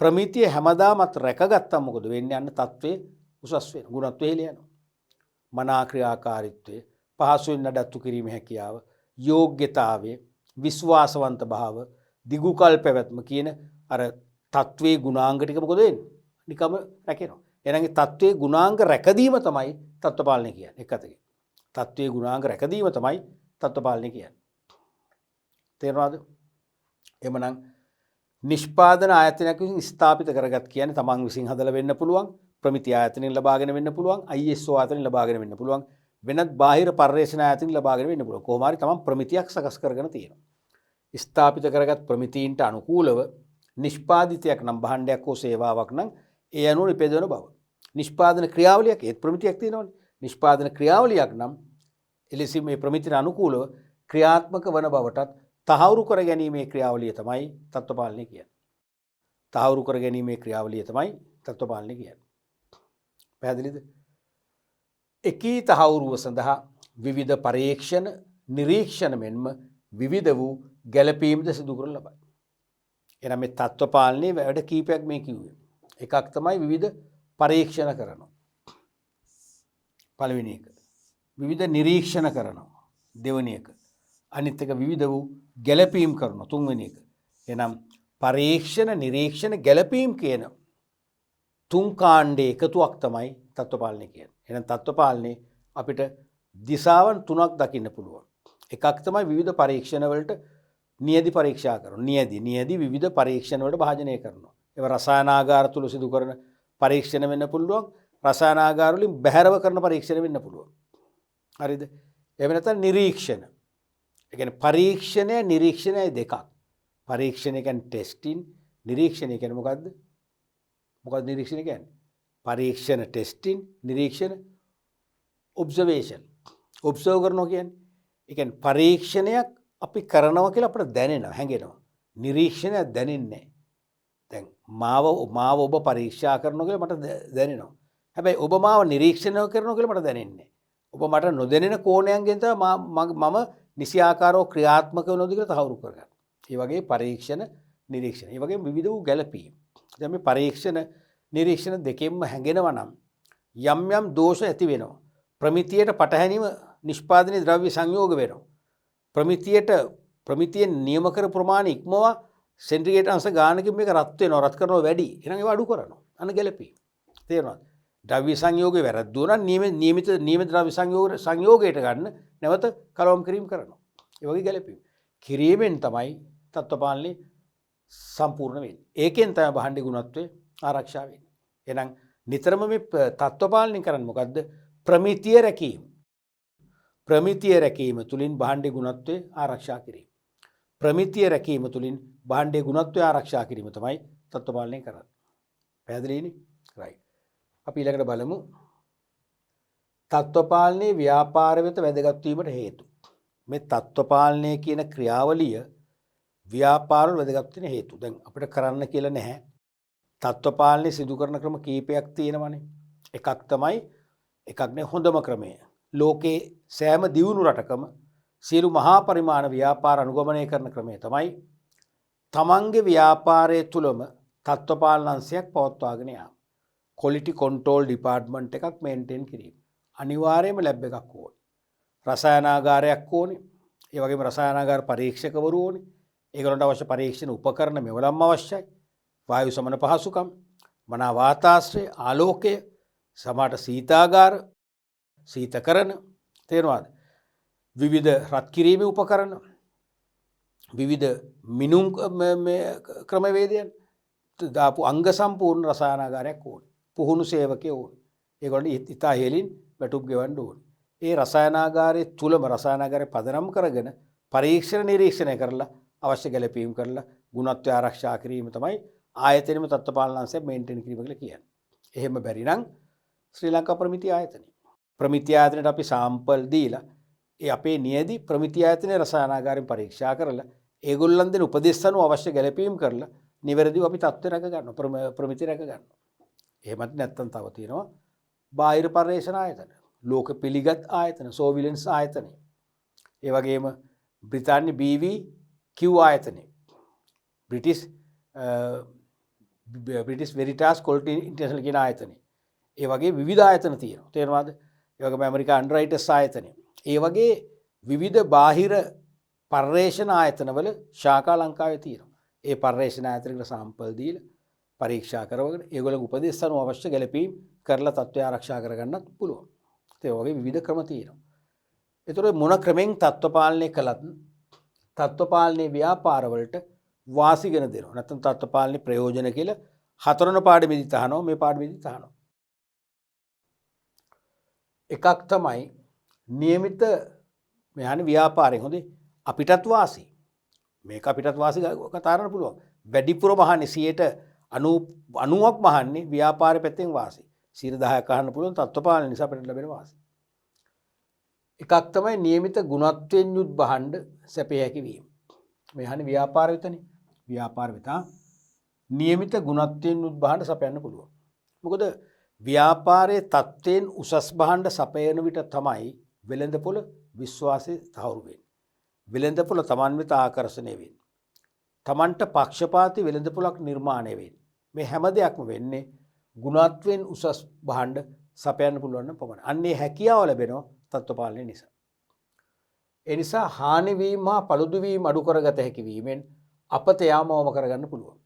ප්‍රමිතිය හැමදාමත් රැකගත්තම මොකද වෙන්නේ? යන තත්ත්වයේ උසස් වෙන ගුණත්වය හෙළ යනවා. මනා ක්‍රියාකාරීත්වය, පහසුවෙන් නඩත්තු කිරීමේ හැකියාව, යෝග්‍යතාවය, විශ්වාසවන්ත භාව, දිගුකල් පැවැත්ම කියන අර තත්ත්වයේ ගුණාංග ටික මොකද වෙන්නේ? නිකම්ම රැකෙනවා. එහෙනම් ඒ තත්ත්වයේ ගුණාංග රැකදීම තමයි තත්ත්ව පාලනය කියන්නේ. එක අතකින්. තත්ත්වයේ ගුණාංග රැකදීම තමයි තත්ත්ව පාලනය කියන්නේ. තේරෙනවද? එමනම් නිෂ්පාදන ආයතනයක් විසින් ස්ථාපිත කරගත් කියන්නේ තමන් විසින් හදලා වෙන්න පුළුවන්, ප්‍රමිති ආයතනෙන් ලබාගෙන වෙන්න පුළුවන්, ISO ආයතනෙන් ලබාගෙන වෙන්න පුළුවන්, වෙනත් බාහිර පර්යේෂණ ආයතනෙන් ලබාගෙන වෙන්න පුළුවන්. කොහොම හරි තමන් ප්‍රමිතියක් සකස් කරගෙන තියෙනවා. ස්ථාපිත කරගත් ප්‍රමිතීන්ට අනුකූලව නිෂ්පාදිතයක් නම් භාණ්ඩයක් හෝ සේවාවක් නම් ඒ අනුව නිපදවන බව. නිෂ්පාදන ක්‍රියාවලියක් ඒත් ප්‍රමිතියක් තියෙනවනේ. නිෂ්පාදන ක්‍රියාවලියක් නම් එලෙසින් මේ ප්‍රමිතියට අනුකූලව ක්‍රියාත්මක වන බවටත් තහවුරු කර ගැනීමේ ක්‍රියාවලිය තමයි තත්ත්ව පාලනය කියන්නේ. තහවුරු කර ගැනීමේ ක්‍රියාවලිය තමයි තත්ත්ව පාලනය කියන්නේ. පැහැදිලිද? එකී තහවුරුව සඳහා විවිධ පරීක්ෂණ, නිරීක්ෂණ මෙන්ම විවිධ වූ ගැළපීම්ද සිදු කරන ලබයි. එහෙනම් මේ තත්ත්ව පාලනයේ වැඩ කීපයක් මේ කිව්වේ. එකක් තමයි විවිධ පරීක්ෂණ කරනවා. පළවෙනි එක. විවිධ නිරීක්ෂණ කරනවා දෙවෙනි එක. අනිත් එක විවිධ වූ ගැළපීම් කරනවා තුන්වෙනි එක. එනම් පරීක්ෂණ නිරීක්ෂණ ගැළපීම් කියන තුන් කාණ්ඩයේ එකතුවක් තමයි තත්ත්ව පාලනය කියන්නේ. එහෙනම් තත්ත්ව පාලනයේ අපිට දිශාවන් තුනක් දකින්න පුළුවන්. එකක් තමයි විවිධ පරීක්ෂණ වලට නියැදි පරීක්ෂා කරනවා. නියැදි විවිධ පරීක්ෂණ වලට භාජනය කරනවා. ඒවා රසායනාගාර තුල සිදු කරන පරීක්ෂණ වෙන්න පුළුවන්. රසායනාගාර වලින් බැහැරව කරන පරීක්ෂණ වෙන්න පුළුවන්. හරිද? එහෙම නැත්නම් නිරීක්ෂණ. ඒ කියන්නේ පරීක්ෂණය නිරීක්ෂණය දෙකක්. පරීක්ෂණය කියන්නේ ටෙස්ටිං, නිරීක්ෂණය කියන්නේ මොකද්ද? මොකක්ද නිරීක්ෂණය කියන්නේ? පරීක්ෂණ ටෙස්ටිං, නිරීක්ෂණ ඔබ්සර්වේෂන්. ඔබ්සර්ව් කරනවා කියන්නේ. ඒ කියන්නේ පරීක්ෂණයක් අපි කරනවා කියලා අපිට දැනෙනවා, හැඟෙනවා. නිරීක්ෂණයක් දැනෙන්නේ නැහැ. දැන් මාව ඔබ පරීක්ෂා කරනවා කියලා මට දැනෙනවා. හැබැයි ඔබ මාව නිරීක්ෂණය කරනවා කියලා මට දැනෙන්නේ නැහැ. ඔබ මට නොදැනෙන කෝණයන්ගෙන් තමයි මම නිසි ආකාරව ක්‍රියාත්මක වෙනවද කියලා තහවුරු කරගන්න. ඒ වගේ පරීක්ෂණ නිරීක්ෂණ. ඒ වගේම විවිධ වූ ගැළපීම්. දැන් මේ පරීක්ෂණ නිරීක්ෂණ දෙකෙන්ම හැඟෙනවා නම් යම් දෝෂ ඇති වෙනවා. ප්‍රමිතියට පටහැනිව නිෂ්පාදනයේ ද්‍රව්‍ය සංයෝග වෙනවා. ප්‍රමිතියෙන් නියම කර ප්‍රමාණය ඉක්මවා සෙන්ටිග්‍රේඩ් අංශ ගානකින් මේක රත් වෙනවා, රත් කරනවා වැඩි. එහෙනම් ඒව අඩු කරනවා. අන්න ගැළපීම්. තේරෙනවද? ද්‍රව්‍ය සංයෝගය වැරද්දුවා නම් නියමිත ද්‍රව්‍ය සංයෝගයට ගන්න නැවත කලවම් කිරීම කරනවා. ඒ වගේ ගැළපීම්. කිරීමෙන් තමයි තත්ත්ව පාලනය සම්පූර්ණ වෙන්නේ. ඒකෙන් තමයි භාණ්ඩේ ගුණත්වය ආරක්ෂා වෙන්නේ. එහෙනම් නිතරම මේ තත්ත්ව පාලනය කරන්නේ මොකද්ද? ප්‍රමිතිය රැකීම. ප්‍රමිතිය රැකීම තුලින් භාණ්ඩේ ගුණත්වය ආරක්ෂා කිරීම. ප්‍රමිතිය රැකීම තුලින් භාණ්ඩේ ගුණත්වය ආරක්ෂා කිරීම තමයි තත්ත්ව පාලනය කරන්නේ. පැහැදිලිනේ? රයිට්. අපි ඊළඟට බලමු තත්ත්ව පාලනයේ ව්‍යාපාර වෙත වැදගත් වීමට හේතු. මේ තත්ත්ව පාලනය කියන ක්‍රියාවලිය ව්‍යාපාර වල වැදගත් වෙන හේතු. දැන් අපිට කරන්න කියලා නැහැ. තත්ත්ව පාලනය සිදු කරන ක්‍රම කීපයක් තියෙනවානේ. එකක් නේ හොඳම ක්‍රමය. ලෝකේ සෑම දියුණු රටකම සියලු මහා පරිමාණ ව්‍යාපාර අනුගමනය කරන ක්‍රමය තමයි තමන්ගේ ව්‍යාපාරය තුළම තත්ත්ව පාලන අංශයක් පවත්වාගෙන යාම. ක්වොලිටි කන්ට්‍රෝල් ඩිපාර්ට්මන්ට් එකක් මේන්ටේන් කිරීම. අනිවාර්යයෙන්ම ලැබ් එකක් ඕනේ. රසායනාගාරයක් ඕනේ. ඒ වගේම රසායනාගාර පරීක්ෂකවරු ඕනේ. ඒගොල්ලන්ට අවශ්‍ය පරීක්ෂණ උපකරණ මෙවලම් අවශ්‍යයි. වායු සමන පහසුකම්, මනා වාතාශ්‍රය, ආලෝකය, සමහරට සීතාගාර, සීතකරණ, තේරෙනවද? විවිධ රත් කිරීමේ උපකරණ, විවිධ මිනුම් ක්‍රමවේදයන් දාපු අංග සම්පූර්ණ රසායනාගාරයක් ඕනේ. පුහුණු සේවකයෝ ඕනේ. ඒගොල්ලන්ට ඉතා ඉහළින් වැටුප් ගෙවන්න ඕනේ. ඒ රසායනාගාරයේ තුලම රසායනාගාරය පදනම් කරගෙන පරීක්ෂණ නිරීක්ෂණය කරලා අවශ්‍ය ගැළපීම් කරලා ගුණත්වය ආරක්ෂා කිරීම තමයි ආයතනෙම තත්ත්ව පාලන අංශය මේන්ටේන් කිරීම කියලා කියන්නේ. එහෙම බැරි නම් ශ්‍රී ලංකා ප්‍රමිති ආයතනය. ප්‍රමිති ආයතනයට අපි සාම්පල් දීලා ඒ අපේ නියැදි ප්‍රමිති ආයතනයේ රසායනාගාරයෙන් පරීක්ෂා කරලා ඒගොල්ලන් දෙන උපදෙස් අනුව අවශ්‍ය ගැළපීම් කරලා නිවැරදිව අපි තත්ත්වය රැක ගන්නවා. ප්‍රමිති රැක ගන්නවා. එහෙමත් නැත්නම් තව තියෙනවා බාහිර පර්යේෂණ ආයතන. ලෝක පිළිගත් ආයතන, සෝවිලන්ස් ආයතන. ඒ වගේම බ්‍රිතාන්‍ය BVQ ආයතනය. බ්‍රිටිෂ් වෙරිටාස් ක්වොලිටි ඉන්ටර්නැෂනල් කියන ආයතනය. ඒ වගේ විවිධ ආයතන තියෙනවා. තේරෙනවද? ඒ වගේම ඇමරිකා අන්ඩර්රයිටර්ස් ආයතනය. ඒ වගේ විවිධ බාහිර පර්යේෂණ ආයතනවල ශාඛා ලංකාවේ තියෙනවා. ඒ පර්යේෂණ ආයතනවල සාම්පල් දීලා පරීක්ෂා කරවගෙන ඒගොල්ලෝ උපදෙස් අනුව අවශ්‍ය ගැළපීම් කරලා තත්ත්වය ආරක්ෂා කරගන්නත් පුළුවන්. ඒ වගේ විවිධ ක්‍රම තියෙනවා. ඒතකොට මොන ක්‍රමෙන් තත්ත්ව පාලනය කළත් තත්ත්ව පාලනයේ ව්‍යාපාරවලට වාසිගෙන දෙනවා. නැත්නම් තත්ත්ව පාලනයේ ප්‍රයෝජන කියලා හතරවන පාඩමේදී තහනවා මේ පාඩමේදී තහනවා. එකක් තමයි નિયમિત මෙහාන ව්‍යාපාරයෙන් හොඳේ අපිටත් වාසි. මේක අපිටත් වාසි කතා කරන්න පුළුවන්. වැඩිපුර මහන්නේ 90ක් මහන්නේ ව්‍යාපාරය පැත්තෙන් වාසි. 10%ක් අහන්න පුළුවන් තත්ත්ව පාලන නිසා අපිට ලැබෙන වාසි. එකක් තමයි નિયમિત ගුණත්වයෙන් යුත් භාණ්ඩ සැපේ හැකි වීම. මෙහානේ ව්‍යාපාර විතරනේ. ව්‍යාපාර විතර નિયમિત ගුණත්වයෙන් යුත් භාණ්ඩ සපයන්න පුළුවන්. මොකද ව්‍යාපාරයේ තත්ත්වයෙන් උසස් භාණ්ඩ සපයන විට තමයි වෙළඳපොළ විශ්වාසය තහවුරු වෙන්නේ. වෙළඳපොළ Taman වෙත ආකර්ෂණය වෙන්නේ. Tamanට පක්ෂපාතී වෙළඳපොළක් නිර්මාණය වෙන්නේ. මේ හැම දෙයක්ම වෙන්නේ ගුණත්වයෙන් උසස් භාණ්ඩ සපයන්න පුළුවන් නම් පමණයි. අන්නේ හැකියාව ලැබෙනවා තත්ත්ව පාලනය නිසා. ඒ නිසා හානි වීම හා paludu වීම අඩු කරගත හැකි වීමෙන් අපත යාම අවම කරගන්න පුළුවන්.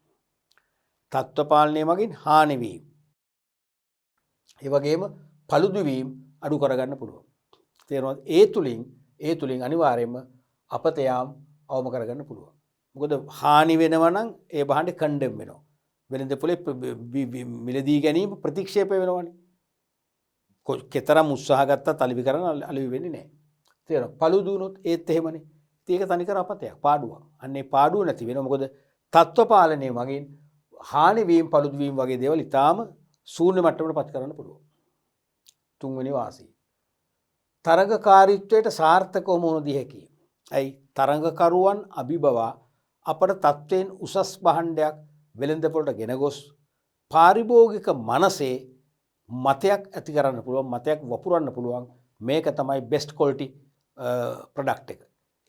තත්ත්ව පාලනය මගින් හානි වීම ඒ වගේම paludu වීම අඩු කරගන්න පුළුවන්. තේරෙනවද? ඒ තුලින් අනිවාර්යයෙන්ම අපත යාම අවම කරගන්න පුළුවන්. මොකද හානි වෙනවා නම් ඒ භාණ්ඩේ කන්ඩෙම් වෙනවා. වෙළඳ පොලේ මිලදී ගැනීම ප්‍රතික්ෂේප වෙනවනේ. කෙතරම් උත්සාහ ගත්තත් අලිවි කරන්න අලිවි වෙන්නේ නැහැ. තේරෙනවද? paludu වුණොත් ඒත් එහෙමනේ. ඒක තනිකර අපතයක් පාඩුවක්. අන්නේ පාඩුව නැති වෙනවා. මොකද තත්ත්ව පාලනයේ මගින් හානි වීම paludu වීම වගේ දේවල් ඊටාම ශූන්‍ය මට්ටමකට පත් කරන්න පුළුවන්. තුන්වෙනි වාසිය. තරඟකාරීත්වයට සාර්ථකව මුහුණ දී හැකියි. ඇයි තරඟකරුවන් අභිබවා අපට තත්ත්වයෙන් උසස් භාණ්ඩයක් වෙළඳ පොළට ගෙන ගොස් පාරිභෝගික මනසේ මතයක් ඇති කරන්න පුළුවන්, මතයක් වපුරන්න පුළුවන්. මේක තමයි බෙස්ට් ක්වොලිටි ප්‍රොඩක්ට් එක.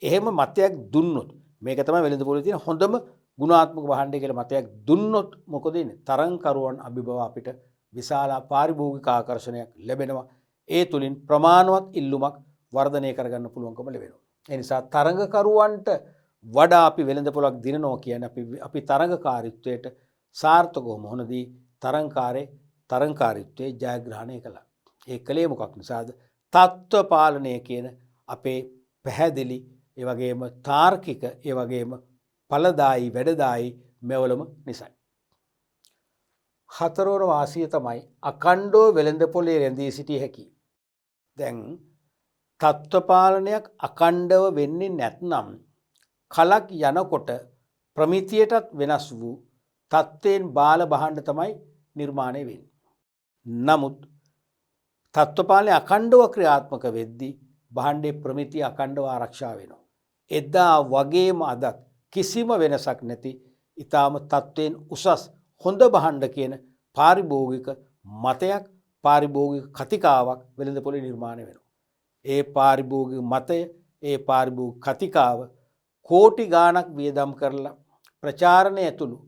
එහෙම මතයක් දුන්නොත් මේක තමයි වෙළඳ පොළේ තියෙන හොඳම ගුණාත්මක භාණ්ඩය කියලා මතයක් දුන්නොත් මොකද වෙන්නේ? තරඟකරුවන් අභිබව අපිට විශාල පාරිභෝගික ආකර්ෂණයක් ලැබෙනවා. ඒ තුලින් ප්‍රමාණවත් ඉල්ලුමක් වර්ධනය කරගන්න පුළුවන්කම ලැබෙනවා. ඒ නිසා තරඟකරුවන්ට වඩා අපි වෙළඳ පොළක් දිනනවා කියන්නේ අපි තරඟකාරීත්වයට සාර්ථකව මොහොනදී තරඟකාරීත්වයේ ජයග්‍රහණය කළා. ඒ කලේ මොකක් නිසාද? තත්ත්ව පාලනය කියන අපේ පැහැදිලි ඒ වගේම තාර්කික ඒ වගේම ඵලදායි වැඩදායි මෙවලම නිසායි. හතරවන වාසිය තමයි අකණ්ඩව වෙළඳ පොලේ රැඳී සිටිය හැකි. දැන් තත්ත්ව පාලනයක් අකණ්ඩව වෙන්නේ නැත්නම් කලක් යනකොට ප්‍රමිතියටත් වෙනස් වූ තත්ත්වයෙන් බාල භාණ්ඩ තමයි නිර්මාණය වෙන්නේ. නමුත් තත්ත්ව පාලනය අකණ්ඩව ක්‍රියාත්මක වෙද්දී භාණ්ඩේ ප්‍රමිතිය අකණ්ඩව ආරක්ෂා වෙනවා. එදා වගේම අදත් කිසිම වෙනසක් නැති ඊටාම තත්ත්වයෙන් උසස් හොඳ භාණ්ඩ කියන පාරිභෝගික මතයක් පාරිභෝගික කතිකාවක් වෙළඳ පොලේ නිර්මාණය වෙනවා. ඒ පාරිභෝගික මතය ඒ පාරිභෝගික කතිකාව කෝටි ගාණක් වියදම් කරලා ප්‍රචාරණය ඇතුළු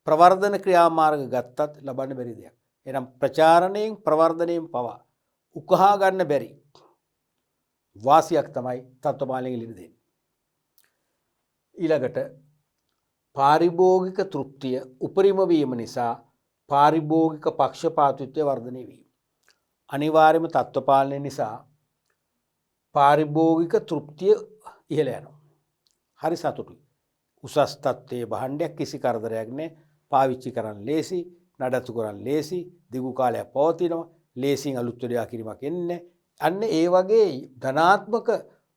ප්‍රවර්ධන ක්‍රියාමාර්ග ගත්තත් ලබන්න බැරි දෙයක්. එනම් ප්‍රචාරණයෙන් ප්‍රවර්ධනයෙන් පවා උකහා ගන්න බැරි වාසියක් තමයි තත්ත්ව පාලනයෙන් ඉල්ලන දෙන්නේ. ඊළඟට පාරිභෝගික තෘප්තිය උපරිම වීම නිසා පාරිභෝගික පක්ෂපාතීත්වය වර්ධනය වීම. අනිවාර්යයෙන්ම තත්ත්ව පාලනය නිසා පාරිභෝගික තෘප්තිය ඉහළ යනවා. හරි සතුටුයි. උසස් තත්ත්වයේ භාණ්ඩයක් කිසි කරදරයක් නැහැ. පාවිච්චි කරන්න ලේසි, නඩත්තු කරන්න ලේසි, දිගු කාලයක් පවතිනවා, ලේසියෙන් අලුත් වැඩියා කිරීමක් එන්නේ. අන්න ඒ වගේ ධනාත්මක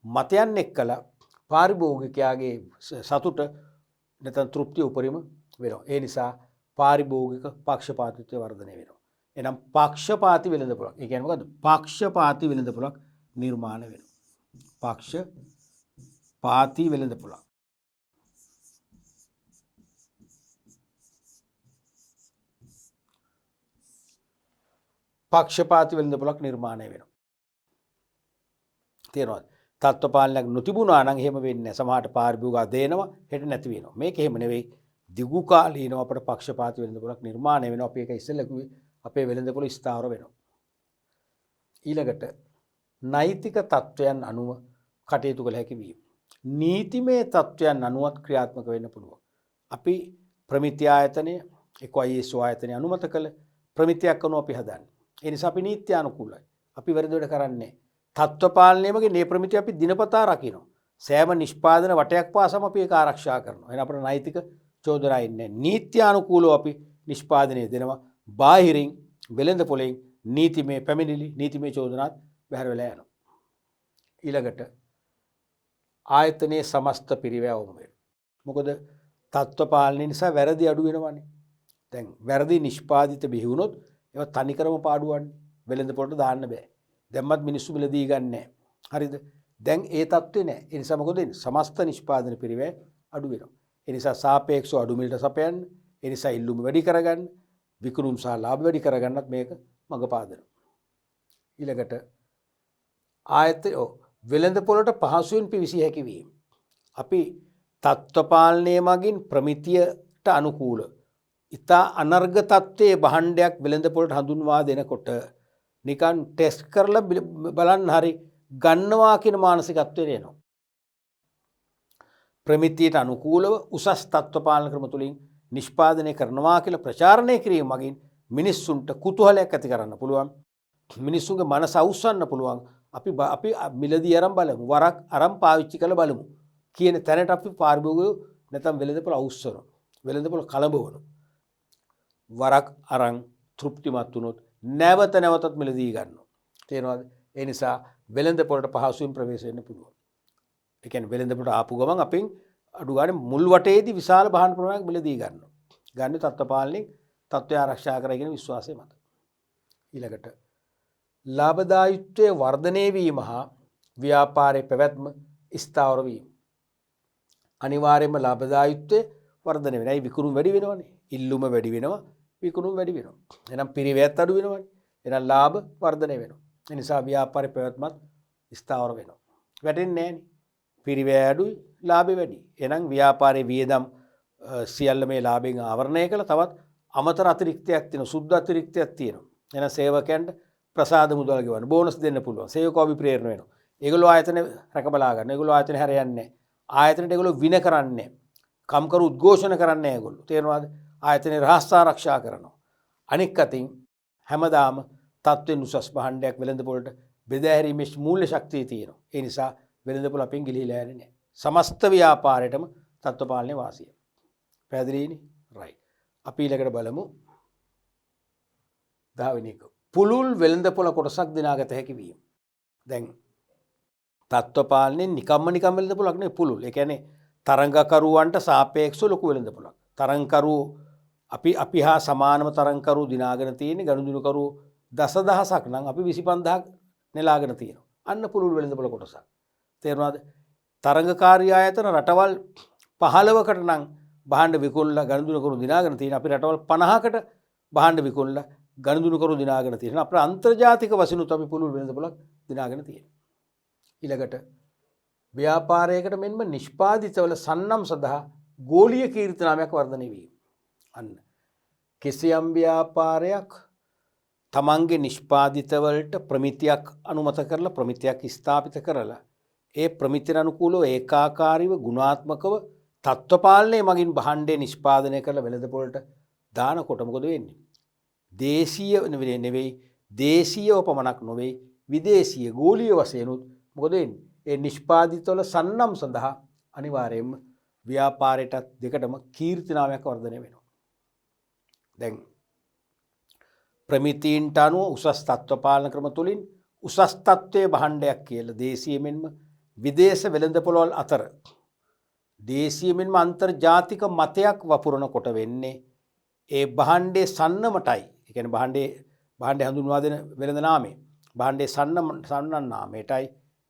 මතයන් එක්කලා පාරිභෝගිකයාගේ සතුට නැත්නම් තෘප්තිය උපරිම වෙනවා. ඒ නිසා පාරිභෝගික පක්ෂපාතීත්වය වර්ධනය වෙනවා. එහෙනම් පක්ෂපාතී වෙළඳ පොළක්. ඒ කියන්නේ මොකද්ද? පක්ෂපාතී වෙළඳ පොළක් නිර්මාණය වෙනවා. පක්ෂපාතී වෙළඳ පොළක්. පක්ෂපාතී වෙළඳ පොළක් නිර්මාණය වෙනවා. තේරෙනවද? තත්ත්ව පාලනයක් නොතිබුණා නම් එහෙම වෙන්නේ නැහැ. සමහරට පාරිභෝගිකයා දෙනවා හෙට නැති වෙනවා. මේක එහෙම නෙවෙයි. දිගු කාලීනව අපට පක්ෂපාතී වෙළඳ පොළක් නිර්මාණය වෙනවා. අපි ඒක ඉස්සෙල්ලා කිව්වේ අපේ වෙළඳ පොළ ස්ථාවර වෙනවා. ඊළඟට නෛතික තත්ත්වයන් අනුව කටයුතු කළ හැකි වීම. නීතිමය තත්ත්වයන් අනුවත් ක්‍රියාත්මක වෙන්න පුළුවන්. අපි ප්‍රමිති ආයතනය එක්ක ISO ආයතනය අනුමත කළ ප්‍රමිතියක් අනුව අපි හදන්නේ. ඒ නිසා අපි නීත්‍යානුකූලයි. අපි වැරදි වැඩ කරන්නේ තත්ත්ව පාලනයේමගේ මේ ප්‍රමිතිය අපි දිනපතා රකිනවා. සෑම නිෂ්පාදන වටයක් පාසම අපි ඒක ආරක්ෂා කරනවා. එහෙනම් අපේ නෛතික චෝදනා ඉන්නේ නීත්‍යානුකූලව අපි නිෂ්පාදනය දෙනවා. බාහිරින් වෙළඳ පොලෙන් නීතිමය පැමිණිලි නීතිමය චෝදනාත් බැහැර වෙලා යනවා. ඊළඟට ආයතනයේ සමස්ත පිරිවැයවම වෙනවා. මොකද තත්ත්ව පාලනය නිසා වැරදි අඩු වෙනවානේ. දැන් වැරදි නිෂ්පාදිත බිහි වුණොත් ඒවා තනිකරම පාඩුවන්නේ. වෙළඳ පොලට දාන්න බෑ. දැම්මත් මිනිස්සු මිලදී ගන්නෑ. හරිද? දැන් ඒ තත්ත්වේ නෑ. ඒ නිසා මොකද වෙන්නේ? සමස්ත නිෂ්පාදන පිරිවැය අඩු වෙනවා. ඒ නිසා සාපේක්ෂව අඩු මිලට සපයන්න, ඒ නිසා ඉල්ලුම වැඩි කරගන්න, විකුණුම් සහ ලාභ වැඩි කරගන්නත් මේක මඟ පාදනවා. ඊළඟට වෙළඳ පොළට පහසුවෙන් පිවිසිය හැකි වීම. අපි තත්ත්ව පාලනය මගින් ප්‍රමිතියට අනුකූල ඉතා අනර්ඝ තත්ත්වයේ භාණ්ඩයක් වෙළඳ පොළට හඳුන්වා දෙනකොට නිකන් ටෙස්ට් කරලා බලන්න හරි ගන්නවා කියන මානසිකත්වයට එනවා. ප්‍රමිතියට අනුකූලව උසස් තත්ත්ව පාලන ක්‍රම තුලින් නිෂ්පාදනය කරනවා කියලා ප්‍රචාරණය කිරීම මගින් මිනිස්සුන්ට කුතුහලයක් ඇති කරන්න පුළුවන්. මිනිස්සුන්ගේ මනස අවුස්සන්න පුළුවන්. අපි මිලදී අරන් බලමු. වරක් අරන් පාවිච්චි කරලා බලමු. කියන තැනට අපි පාරිභෝගිකයෝ නැත්නම් වෙළඳපොළ අවුස්සනවා. වෙළඳපොළ කලබවනවා. වරක් අරන් තෘප්තිමත් වුණොත් නැවත නැවතත් මිලදී ගන්නවා. තේරෙනවද? ඒ නිසා වෙළඳපොළට පහසුවෙන් ප්‍රවේශ වෙන්න පුළුවන්. ඒ කියන්නේ වෙළඳපොළට ආපු ගමන් අපෙන් අඩු ගානේ මුල් වටේදී විශාල භාණ්ඩ ප්‍රමාණයක් මිලදී ගන්නවා. ගන්න තත්ත්ව පාලනයෙන් තත්ත්වය ආරක්ෂා කරයි කියන විශ්වාසය මත. ඊළඟට ලාභදායීත්වයේ වර්ධනය වීම හා ව්‍යාපාරයේ පැවැත්ම ස්ථාවර වීම. අනිවාර්යයෙන්ම ලාභදායීත්වය වර්ධනය වෙනවා. ඒ විකුණුම් වැඩි වෙනවනේ. ඉල්ලුම වැඩි වෙනවා, විකුණුම් වැඩි වෙනවා. එහෙනම් පිරිවැයත් අඩු වෙනවනේ. එහෙනම් ලාභ වර්ධනය වෙනවා. ඒ නිසා ව්‍යාපාරයේ පැවැත්මත් ස්ථාවර වෙනවා. වැටෙන්නේ නැහනේ. පිරිවැය අඩුයි, ලාභය වැඩි. එහෙනම් ව්‍යාපාරයේ වියදම් සියල්ල මේ ලාභයෙන් ආවරණය කළා. තවත් අමතර අතිරික්තයක් තියෙනවා. සුද්ධ අතිරික්තයක් තියෙනවා. එහෙනම් සේවකයන්ට ප්‍රසාද මුදල් ගෙවන්න බෝනස් දෙන්න පුළුවන්. සේවකව විප්‍රේරණ වෙනවා. ඒගොල්ලෝ ආයතන රැක බලා ගන්න. ඒගොල්ලෝ ආයතන හැරයන්නේ නැහැ. ආයතනට ඒගොල්ලෝ වින කරන්නේ නැහැ. කම්කරු උද්ඝෝෂණ කරන්නේ නැහැ ඒගොල්ලෝ. තේරෙනවද? ආයතනයේ රහස් ආරක්ෂා කරනවා. අනික් අතින් හැමදාම තත්ත්වෙන් උසස් භාණ්ඩයක් වෙළඳපොළට බෙදා හැරීමේ මූල්‍ය ශක්තිය තියෙනවා. ඒ නිසා වෙළඳපොළ අපෙන් ගිලිහිලා යන්නේ නැහැ. සමස්ත ව්‍යාපාරයටම තත්ත්ව පාලනයේ වාසිය. පැහැදිලිනේ? රයිට්. අපි ඊළඟට බලමු 10 වෙනි එක. පුළුල් වෙළඳපොළ කොටසක් දිනාගත හැකි වීම. දැන් තත්ත්ව පාලනයේ නිකම් වෙළඳපොළක් නෙවෙයි පුළුල්. ඒ කියන්නේ තරංගකරුවන්ට සාපේක්ෂව ලොකු වෙළඳපොළක්. තරංගකරු අපි හා සමානම තරංගකරු දිනාගෙන තියෙන්නේ ගනුදෙනුකරු දසදහසක් නම් අපි 25000ක් නෙලාගෙන තියෙනවා. අන්න පුළුල් වෙළඳපොළ කොටසක්. තේරුණාද? තරංගකාරී ආයතන රටවල් 15කට නම් භාණ්ඩ විකුණලා ගනුදෙනුකරු දිනාගෙන තියෙන. අපි රටවල් 50කට භාණ්ඩ විකුණලා ගනුදෙනුකරු දිනාගෙන තියෙන. අපේ අන්තර්ජාතික වශයෙන් අපි පුළුල් වෙළඳපොළක් දිනාගෙන තියෙනවා. ඊළඟට ව්‍යාපාරයකට මෙන්ම නිෂ්පාදිතවල සන්නම් සඳහා ගෝලීය කීර්ති නාමයක් වර්ධනය වීම. අන්න කිසියම් ව්‍යාපාරයක් තමන්ගේ නිෂ්පාදිතවලට ප්‍රමිතියක් අනුමත කරලා ප්‍රමිතියක් ස්ථාපිත කරලා ඒ ප්‍රමිතියට අනුකූලව ඒකාකාරීව ගුණාත්මකව තත්ත්ව පාලනයේ මගින් භාණ්ඩය නිෂ්පාදනය කරලා වෙළඳපොළට දානකොට මොකද වෙන්නේ? දේශීය නෙවෙයි දේශීයව පමණක් නොවේ විදේශීය ගෝලීය වශයෙන් මොකද වෙන්නේ? ඒ නිෂ්පාදිතවල සන්නම් සඳහා අනිවාර්යයෙන්ම ව්‍යාපාරයටත් දෙකටම කීර්ති නාමයක් වර්ධනය වෙනවා. දැන් ප්‍රමිතීන්ට අනුව උසස් තත්ත්ව පාලන ක්‍රම තුලින් උසස් තත්ත්වයේ භාණ්ඩයක් කියලා දේශීය මෙන්ම විදේශ වෙළඳපොළවල් අතර දේශීය මෙන්ම අන්තර්ජාතික මතයක් වපුරන කොට වෙන්නේ ඒ භාණ්ඩයේ සන්නමටයි. ඒ කියන්නේ භාණ්ඩය හඳුන්වා දෙන වෙළඳ නාමය. භාණ්ඩයේ සන්නන් නාමයටයි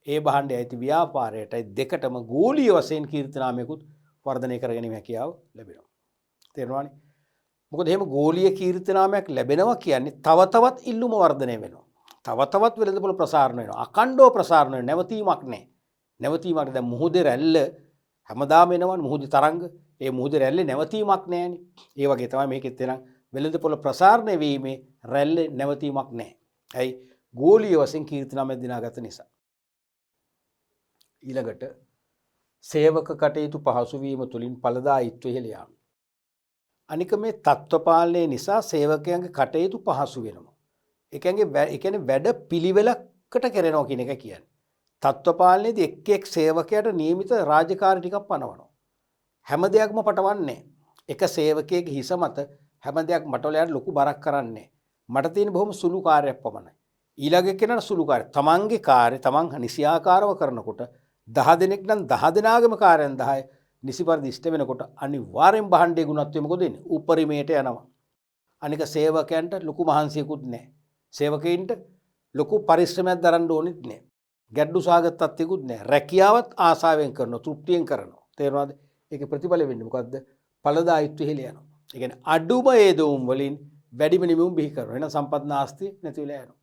ඒ භාණ්ඩය ඇති ව්‍යාපාරයටයි දෙකටම ගෝලීය වශයෙන් කීර්ති නාමයකුත් වර්ධනය කර ගැනීම හැකියාව ලැබෙනවා. තේරෙනවනේ? මොකද එහෙම ගෝලීය කීර්ති නාමයක් ලැබෙනවා කියන්නේ තව තවත් ඉල්ලුම වර්ධනය වෙනවා. තව තවත් වෙළඳපොළ ප්‍රසාරණය වෙනවා. අඛණ්ඩව ප්‍රසාරණය වෙනවා. නැවතීමක් නැහැ. නැවතීමක් දැන් මුහුදේ රැල්ල හැමදාම එනවනේ මුහුදේ තරංග. ඒ මුහුදේ රැල්ලේ නැවතීමක් නැහැනේ. ඒ වගේ තමයි මේකෙත් එනම් වෙළඳපොළ ප්‍රසාරණය වීමේ රැල්ලේ නැවතීමක් නැහැ. ඇයි? ගෝලීය වශයෙන් කීර්ති නාමයක් දිනාගත නිසා. ඊළඟට සේවක කටයුතු පහසු වීම තුලින් ඵලදායීත්වය ඉහළ යාම. අනික මේ තත්ත්ව පාලනය නිසා සේවකයන්ගේ කටයුතු පහසු වෙනවා. ඒ කියන්නේ වැඩ පිළිවෙලකට කරනවා කියන එක කියන්නේ. තත්ත්ව පාලනයේදී එක් සේවකයාට නියමිත රාජකාරී ටිකක් පනවනවා. හැම දෙයක්ම පටවන්නේ එක සේවකයෙකුගේ හිස මත හැම දෙයක් මටවලයට ලොකු බරක් කරන්නේ. මට තියෙන බොහොම සුළු කාර්යයක් පමණයි. ඊළඟ කෙනාට සුළු කාර්ය. තමන්ගේ කාර්ය තමන් නිසියාකාරව කරනකොට 10 දෙනෙක් නම් 10 දෙනාගේම කාර්යයන් 10 නිසි පරිදි ඉෂ්ට වෙනකොට අනිවාර්යෙන් භාණ්ඩයේ ගුණත්වය මොකද වෙන්නේ? උපරිමයට යනවා. අනික සේවකයන්ට ලොකු මහන්සියකුත් නැහැ. සේවකයින්ට ලොකු පරිශ්‍රමයක් දරන්න ඕනෙත් නැහැ. ගැඩ්ඩු සාගත තත්ත්වයකුත් නැහැ. රැකියාවත් ආසාවෙන් කරනවා, තෘප්තියෙන් කරනවා. තේරෙනවද? ඒකේ ප්‍රතිඵල වෙන්නේ මොකද්ද? ඵලදායීත්වය ඉහළ යනවා. ඒ කියන්නේ අඩුම හේතුම් වලින් වැඩිම නිමවුම් බිහි කරනවා. එහෙනම් සම්පත් නාස්තිය නැති වෙලා යනවා.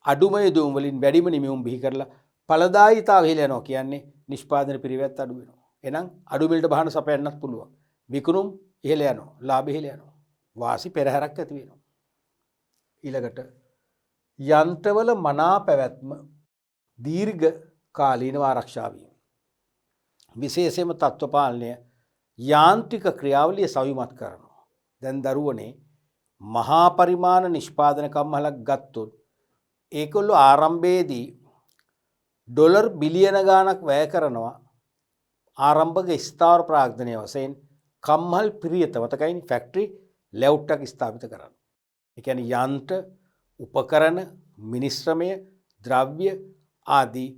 අඩුම හේතුම් වලින් වැඩිම නිමවුම් බිහි කරලා ඵලදායීතාවය ඉහළ යනවා කියන්නේ නිෂ්පාදන පිරිවැත් අඩු වෙනවා. එහෙනම් අඩු මිලට බහන සපයන්නත් පුළුවන්. විකුණුම් ඉහළ යනවා. ලාභ ඉහළ යනවා. වාසි පෙරහැරක් ඇති වෙනවා. ඊළඟට යන්ත්‍රවල මනා පැවැත්ම දීර්ඝ කාලීනව ආරක්ෂා වීම. විශේෂයෙන්ම තත්ත්ව පාලනය යාන්ත්‍රික ක්‍රියාවලිය සවිමත් කරනවා. දැන් දරුවනේ මහා පරිමාණ නිෂ්පාදන කම්හලක් ගත්තොත් ඒගොල්ලෝ ආරම්භයේදී ඩොලර් බිලියන ගාණක් වැය කරනවා ආරම්භක ස්ථාවර ප්‍රාග්ධනය වශයෙන් කම්හල් පිරියත මතකයිනි ෆැක්ටරි ලැවුට් එකක් ස්ථාපිත කරන්න. ඒ කියන්නේ යන්ත්‍ර, උපකරණ, මිනිස්ශ්‍රමය, ද්‍රව්‍ය ආදී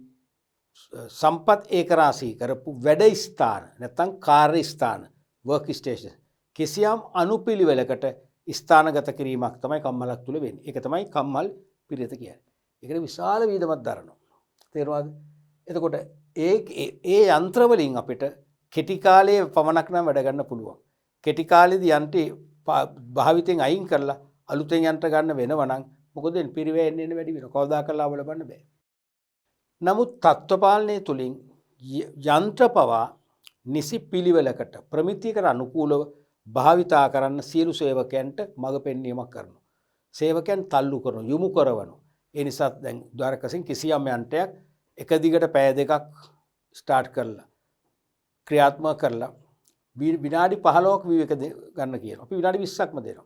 සම්පත් ඒකරාශී කරපු වැඩ ස්ථාන නැත්නම් කාර්ය ස්ථාන වර්ක් ස්ටේෂන් කිසියම් අනුපිළිවෙලකට ස්ථානගත කිරීමක් තමයි කම්හලක් තුල වෙන්නේ. ඒක තමයි කම්හල් පිරියත කියන්නේ. ඒකට විශාල වීදමක් දරනවා. තේරුණාද? එතකොට ඒ යන්ත්‍ර වලින් අපිට කෙටි කාලයේ පමණක් නම් වැඩ ගන්න පුළුවන්. කෙටි කාලෙදී යන්ත්‍රේ භාවිතෙන් අයින් කරලා අලුතෙන් යන්ත්‍ර ගන්න වෙනවා නම් මොකද පිරිවැයෙන්නේ වැඩි වෙනවා. කවදා කරලා ලබන්න බෑ. නමුත් තත්ත්ව පාලනය තුලින් යන්ත්‍ර පවා නිසි පිළිවෙලකට ප්‍රමිතියකට අනුකූලව භාවිතා කරන්න සියලු සේවකයන්ට මඟ පෙන්වීමක් කරනවා. සේවකයන් තල්ලු කරනවා, යොමු කරනවා. ඒ නිසා දැන් උදාහරණයක් වශයෙන් කිසියම් යන්ත්‍රයක් එක දිගට පැය දෙකක් ස්ටාර්ට් කරලා ක්‍රියාත්මක කරලා විනාඩි 15ක් විවේක ගන්න කියනවා. අපි විනාඩි 20ක්ම දෙනවා.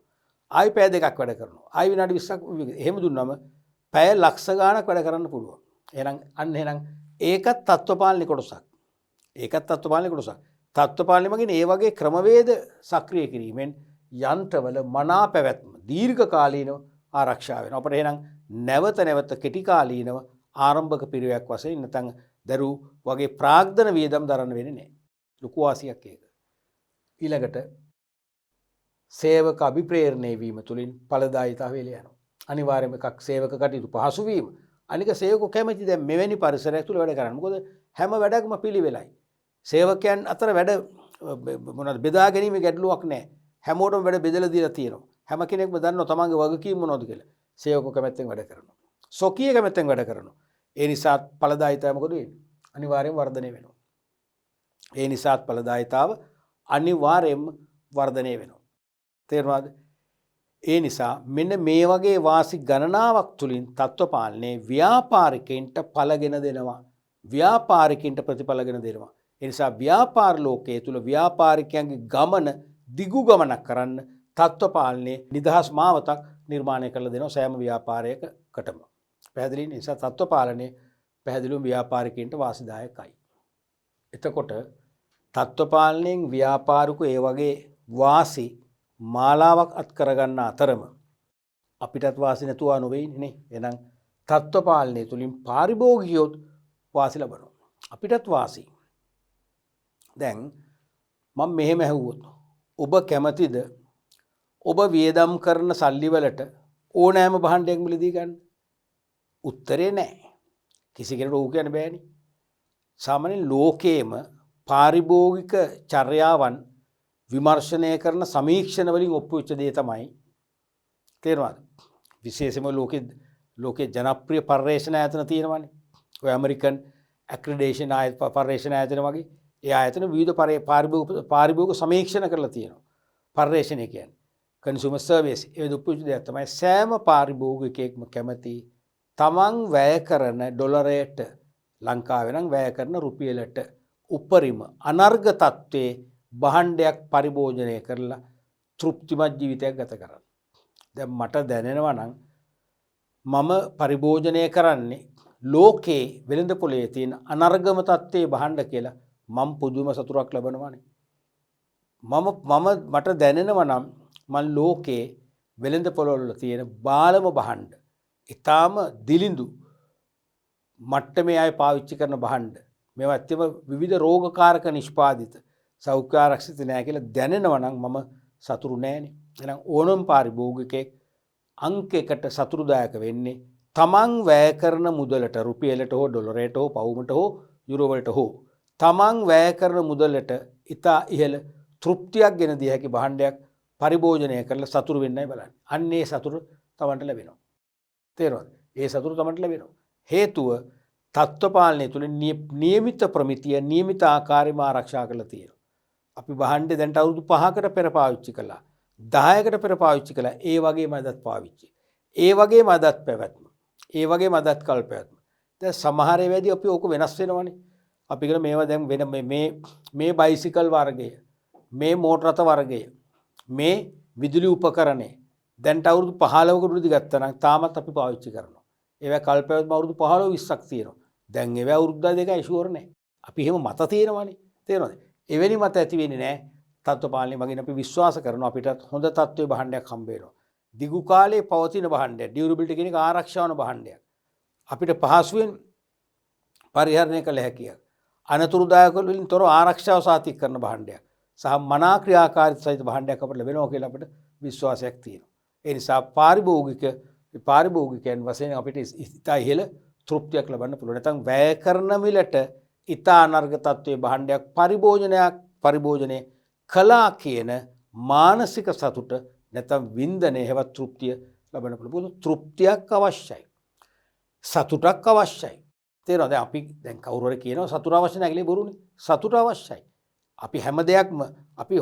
ආයි පැය දෙකක් වැඩ කරනවා. ආයි විනාඩි 20ක් විවේක. එහෙම දුන්නම පැය ලක්ෂ ගාණක් වැඩ කරන්න පුළුවන්. එහෙනම් ඒකත් තත්ත්ව පාලනයේ කොටසක්. තත්ත්ව පාලනය මගින් ඒ වගේ ක්‍රමවේද සක්‍රිය කිරීමෙන් යන්ත්‍රවල මනා පැවැත්ම දීර්ඝ කාලීනව ආරක්ෂා වෙනවා. අපිට එහෙනම් නැවත කෙටි කාලීනව ආරම්භක පිරිවැයක් වශයෙන් නැත්නම් දරු වගේ ප්‍රාග්ධන වියදම් දරන්න වෙන්නේ නැහැ. ලොකු වාසියක් ඒක. ඊළඟට සේවක අභිප්‍රේරණය වීම තුළින් ඵලදායීතාවය යනවා. අනිවාර්යයෙන්ම එකක් සේවක කටයුතු පහසු වීම. අනික සේවකෝ කැමති දැන් මෙවැනි පරිසරයක් තුළ වැඩ කරන්න. මොකද හැම වැඩක්ම පිළිවෙලයි. සේවකයන් අතර වැඩ මොනවද බෙදා ගැනීම ගැටලුවක් නැහැ. හැමෝටම වැඩ බෙදලා දීලා තියෙනවා. හැම කෙනෙක්ම දන්නවා තමන්ගේ වගකීම් මොනවද කියලා. සේවකෝ කැමැත්තෙන් වැඩ කරනවා. සොකී කැමැත්තෙන් වැඩ කරනවා. ඒ නිසා ඵලදායීතාවය මොකද වෙන්නේ? අනිවාර්යෙන් වර්ධනය වෙනවා. ඒ නිසාත් ඵලදායීතාව අනිවාර්යෙන්ම වර්ධනය වෙනවා. තේරුණාද? ඒ නිසා මෙන්න මේ වගේ වාසි ගණනාවක් තුලින් තත්ත්ව පාලනයේ ව්‍යාපාරිකයින්ට ඵලගෙන දෙනවා. ව්‍යාපාරිකයින්ට ප්‍රතිඵලගෙන දෙනවා. ඒ නිසා ව්‍යාපාර ලෝකයේ තුල ව්‍යාපාරිකයන්ගේ ගමන දිගු ගමනක් කරන්න තත්ත්ව පාලනයේ නිදහස් මාවතක් නිර්මාණය කරලා දෙනවා සෑම ව්‍යාපාරයකටම. පැහැදිලි නේ? නිසා තත්ත්ව පාලනයේ පැහැදිලිවම ව්‍යාපාරිකයින්ට වාසිදායකයි. එතකොට තත්ත්ව පාලනයෙන් ව්‍යාපාරිකෝ ඒ වගේ වාසි මාලාවක් අත් කරගන්න අතරම අපිටත් වාසි නැතුව නොවේනේ නේ. එහෙනම් තත්ත්ව පාලනය තුලින් පාරිභෝගිකයොත් වාසි ලබනවා. අපිටත් වාසි. දැන් මම මෙහෙම ඇහුවොත් ඔබ කැමතිද ඔබ වියදම් කරන සල්ලි වලට ඕනෑම භාණ්ඩයක් මිලදී ගන්න? උත්තරේ නැහැ. කිසි කෙනෙකුට ඕක කියන්න බෑනේ. සාමාන්‍යයෙන් ලෝකයේම පාරිභෝගික චර්යාවන් විමර්ශනය කරන සමීක්ෂණ වලින් ඔප්පු වෙච්ච දේ තමයි තේරෙනවද? විශේෂයෙන්ම ලෝකේ ජනප්‍රිය පර්යේෂණ ආයතන තියෙනවානේ. ඔය ඇමරිකන් ඇක්‍රඩේෂන් පර්යේෂණ ආයතන වගේ ඒ ආයතන විවිධ පාරිභෝගික සමීක්ෂණ කරලා තියෙනවා. පර්යේෂණය කියන්නේ කන්සියුමර් සර්විස්. ඒ දුප්පුච්ච දෙයක් තමයි සෑම පාරිභෝගිකයෙක්ම කැමති තමන් වැය කරන ඩොලරයට ලංකාවේ නම් වැය කරන රුපියලට උපරිම අනර්ග තත්ත්වයේ භාණ්ඩයක් පරිභෝජනය කරලා තෘප්තිමත් ජීවිතයක් ගත කරන්න. දැන් මට දැනෙනවා නම් මම පරිභෝජනය කරන්නේ ලෝකේ වෙළඳ පොලේ තියෙන අනර්ගම තත්ත්වයේ භාණ්ඩ කියලා මම පුදුම සතුටක් ලබනවානේ. මට දැනෙනවා නම් මම ලෝකේ වෙළඳ පොළවල තියෙන බාලම භාණ්ඩ ඊටාම දිලිඳු මට්ටමේ අය පාවිච්චි කරන භාණ්ඩ මේවා ඇත්තම විවිධ රෝගකාරක නිෂ්පාදිත සෞඛ්‍ය ආරක්ෂිත නැහැ කියලා දැනෙනවා නම් මම සතුරු නෑනේ. එහෙනම් ඕනම පාරිභෝගිකයෙක් අංකයකට සතුරුදායක වෙන්නේ තමන් වැය කරන මුදලට රුපියලට හෝ ඩොලරයට හෝ පවුමට හෝ යුරෝ වලට හෝ තමන් වැය කරන මුදලට ඉතා ඉහළ තෘප්තියක් ගෙන දිය හැකි භාණ්ඩයක් පරිභෝජනය කරලා සතුරු වෙන්නයි බලන්නේ. අන්න ඒ සතුරු තමන්ට ලැබෙනවා. තේරෙනවද? ඒ සතුරු තමන්ට ලැබෙනවා. හේතුව තත්ත්ව පාලනය තුළ නියමිත ප්‍රමිතිය නියමිත ආකාරයෙන්ම ආරක්ෂා කරලා තියෙනවා. අපි භාණ්ඩේ දැන් අවුරුදු 5කට පෙර පාවිච්චි කළා. 10කට පෙර පාවිච්චි කළා. ඒ වගේම අදත් පාවිච්චි. ඒ වගේම අදත් පැවැත්ම. ඒ වගේ මදත් කල්පයක්. දැන් සමහර වෙලාවදී අපි ඕක වෙනස් වෙනවනේ. අපි කියන මේවා දැන් වෙන මේ බයිසිකල් වර්ගය, මේ මෝටර රථ වර්ගය, මේ විදුලි උපකරණය දැන්ට අවුරුදු 15ක රුධි ගත්තා නම් තාමත් අපි පාවිච්චි කරනවා. ඒවා කල්පයක් අවුරුදු 15 20ක් තියෙනවා. දැන් ඒවා අවුරුදු 2යි ෂුවර් නැහැ. අපි එහෙම මත තියෙනවනේ. තේරෙනවද? එවැනි මත ඇති වෙන්නේ නැහැ. තත්ත්ව පාලනය මගින් අපි විශ්වාස කරනවා අපිට හොඳ තත්ත්වයේ භාණ්ඩයක් හම්බ වෙනවා. දිගු කාලයේ පවතින භාණ්ඩයක්, ඩියුරබිලිටි කියන එක ආරක්ෂා වන භාණ්ඩයක්. අපිට පහසුවෙන් පරිහරණය කළ හැකිය. අනතුරුදායක වලින් තොරව ආරක්ෂාව සාතික කරන භාණ්ඩයක්. සහ මනා ක්‍රියාකාරීත්වය සහිත භාණ්ඩයක් අපිට ලැබෙනවා කියලා අපිට විශ්වාසයක් තියෙනවා. ඒ නිසා පාරිභෝගිකයන් වශයෙන් අපිට ඉතා ඉහළ තෘප්තියක් ලබන්න පුළුවන්. නැත්නම් වැය කරන මිලට ඉතා අනර්ග තත්ත්වයේ භාණ්ඩයක් පරිභෝජනය කළා කියන මානසික සතුට නැත්නම් වින්දනය හෙවත් තෘප්තිය ලබන්න පුළුවන්. තෘප්තියක් අවශ්‍යයි. සතුටක් අවශ්‍යයි. තේරෙනවද? දැන් අපි දැන් කවුරු හරි කියනවා සතුට අවශ්‍ය නැහැ කියලා බොරුනේ. සතුට අවශ්‍යයි. අපි හැම දෙයක්ම අපි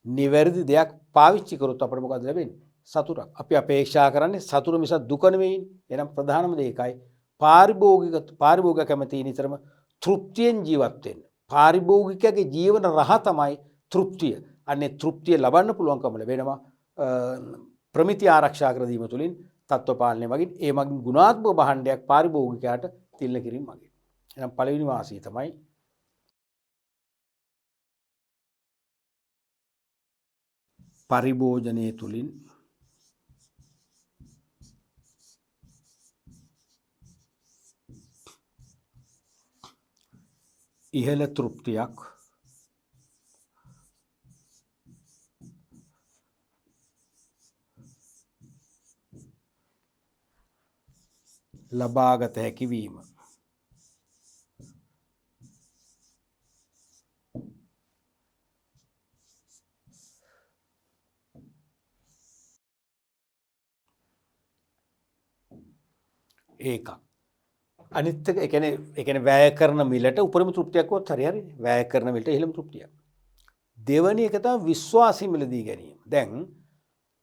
නිවැරදි දෙයක් පාවිච්චි කරොත් අපිට මොකද ලැබෙන්නේ? සතුටක්. අපි අපේක්ෂා කරන්නේ සතුට මිස දුක නෙවෙයිනේ. එහෙනම් ප්‍රධානම දේ ඒකයි. පාරිභෝගික කැමති නිතරම තෘප්තියෙන් ජීවත් වෙන්න. පාරිභෝගිකයාගේ ජීවන රහ තමයි තෘප්තිය. අන්නේ තෘප්තිය ලබන්න පුළුවන්කම ලැබෙනවා ප්‍රමිති ආරක්ෂා කර දීම තුළින් තත්ත්ව පාලනය මගින් ඒ මගින් ගුණාත්මක භාණ්ඩයක් පාරිභෝගිකයාට තිල්න කිරීම මගින්. එහෙනම් පළවෙනි වාසිය තමයි පරිභෝජනයේ තුලින් ඉහළ තෘප්තියක් ලබාගත හැකි වීම. ඒක අනිත් එක ඒ කියන්නේ වැය කරන මිලට උපරිම තෘප්තියක් වොත් හරි වැය කරන මිලට ඉහළම තෘප්තියක්. දෙවැනි එක තමයි විශ්වාසී මිල දී ගැනීම. දැන්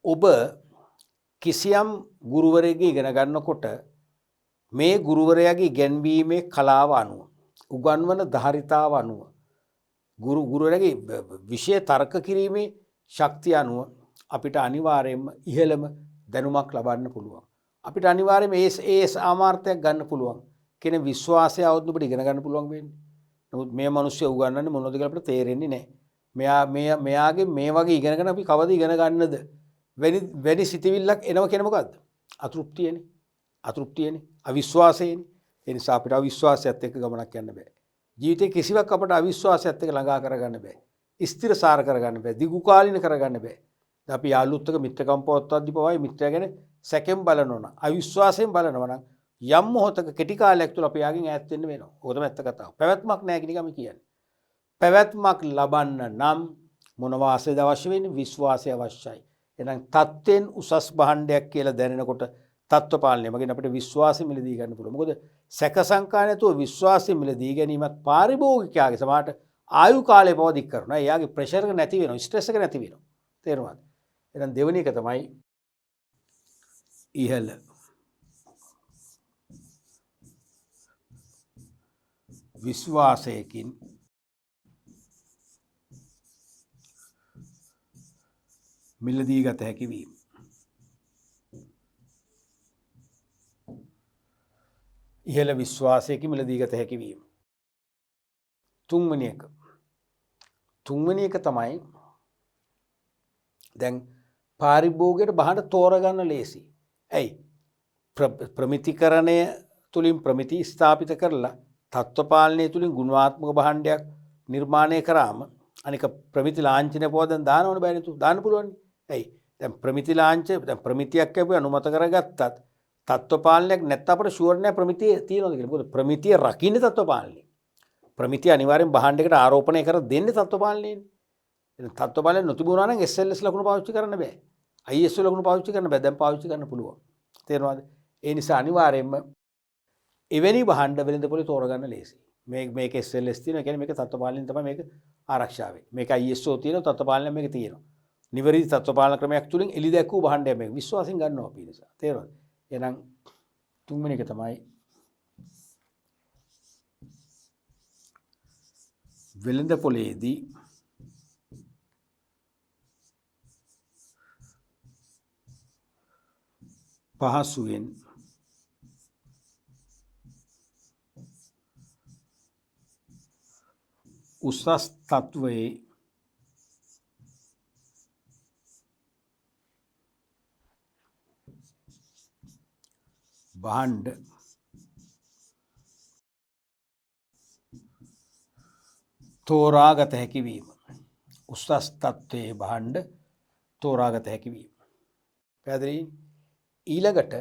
ඔබ කිසියම් ගුරුවරයෙක්ගේ ඉගෙන ගන්නකොට මේ ගුරුවරයාගේ ඉගැන්වීමේ කලාව අනුව උගන්වන ධාරිතාව අනුව ගුරුවරයාගේ විෂය තර්ක කිරීමේ ශක්තිය අනුව අපිට අනිවාර්යයෙන්ම ඉහළම දැනුමක් ලබන්න පුළුවන්. අපිට අනිවාර්යයෙන්ම ඒ සාමාර්ථයක් ගන්න පුළුවන් කියන විශ්වාසය આવොත් අපිට ඉගෙන ගන්න පුළුවන් වෙන්නේ. නමුත් මේ මිනිස්සු උගන්වන්නේ මොනවද කියලා අපිට තේරෙන්නේ නැහැ. මෙයාගේ මේ වගේ ඉගෙනගෙන අපි කවද ඉගෙන ගන්නද? වැඩි සිතවිල්ලක් එනවා කියන මොකද්ද? අතෘප්තියනේ. අවිශ්වාසයනේ. ඒ නිසා අපිට අවිශ්වාසයත් එක්ක ගමනක් යන්න බෑ. ජීවිතේ කිසිවක් අපට අවිශ්වාසයත් එක්ක ළඟා කරගන්න බෑ. ස්ථිරසාර කරගන්න බෑ. දිගුකාලීන කරගන්න බෑ. දැන් අපි යාළුවොත් එක්ක මිත්‍රකම් පවත්වද්දී පවා මිත්‍රයා ගැන සැකෙන් බලනවා නම් අවිශ්වාසයෙන් බලනවා නම් යම් මොහොතක කෙටි කාලයක් තුළ අපි යාගෙන් ඈත් වෙන්න වෙනවා. ඕක තමයි ඇත්ත කතාව. පැවැත්මක් නැහැ කියන එක අපි කියන්නේ. පැවැත්මක් ලබන්න නම් මොන වාසයද අවශ්‍ය වෙන්නේ? විශ්වාසය අවශ්‍යයි. එහෙනම් තත්ත්වෙන් උසස් භාණ්ඩයක් කියලා දැනෙනකොට තත්ත්ව පාලනය මගින් අපිට විශ්වාසය මිලදී ගන්න පුළුවන්. මොකද සැක සංකා නැතුව විශ්වාසය මිලදී ගැනීමත් පාරිභෝගිකයාගේ සමාට ආයු කාලය පවදික් කරනවා. එයාගේ ප්‍රෙෂර් එක නැති වෙනවා, ස්ට්‍රෙස් එක නැති වෙනවා. තේරුණාද? එහෙනම් දෙවෙනි එක තමයි ඉහළ විශ්වාසයකින් මිලදී ගත හැකි වීම. ඉහළ විශ්වාසයකින් මිලදී ගත හැකි වීම. තුන්වෙනි එක තමයි දැන් පාරිභෝගයට බහට තෝරගන්න ලේසි. ඇයි? ප්‍රමිතිකරණය තුලින් ප්‍රමිති ස්ථාපිත කරලා තත්ත්ව පාලනය තුලින් ගුණාත්මක භාණ්ඩයක් නිර්මාණය කරාම අනික ප්‍රමිති ලාංඡනය පොව දැන් දානවනේ බෑ නේද? දාන්න පුළුවන්. ඇයි? දැන් ප්‍රමිති ලාංඡනය දැන් ප්‍රමිතියක් අපි අනුමත කරගත්තත් තත්ත්ව පාලනයක් නැත්නම් අපිට ෂුවර් නෑ ප්‍රමිතිය තියෙනවද කියලා. මොකද ප්‍රමිතිය රකින්නේ තත්ත්ව පාලනය. ප්‍රමිතිය අනිවාර්යෙන් භාණ්ඩයකට ආරෝපණය කර දෙන්නේ තත්ත්ව පාලනයනේ. එහෙනම් තත්ත්ව පාලනය නොතිබුණා නම් SLS ලකුණු පාවිච්චි කරන්න බෑ. ISO ලකුණු පාවිච්චි කරන්න බෑ. දැන් පාවිච්චි කරන්න පුළුවන්. තේරෙනවද? ඒ නිසා අනිවාර්යයෙන්ම එවැනි භාණ්ඩ වෙළඳ පොලේ තෝරගන්න ලේසි. මේක SLS තියෙනවා. ඒ කියන්නේ මේක තත්ත්ව පාලනයෙන් තමයි මේක ආරක්ෂා වෙන්නේ. මේක ISO තියෙනවා. තත්ත්ව පාලනයෙන් මේක තියෙනවා. නිවැරදි තත්ත්ව පාලන ක්‍රමයක් තුලින් එළි දැක්වූ භාණ්ඩයක් මේක. විශ්වාසයෙන් ගන්නවා අපි නිසා. තේරෙනවද? එහෙනම් තුන්වෙනි එක තමයි වෙළඳ පොලේදී පහසුවෙන් උසස් තත්වයේ භාණ්ඩ තෝරාගත හැකි වීම. උසස් තත්වයේ භාණ්ඩ තෝරාගත හැකි වීම. පැහැදිලි? ඊළඟට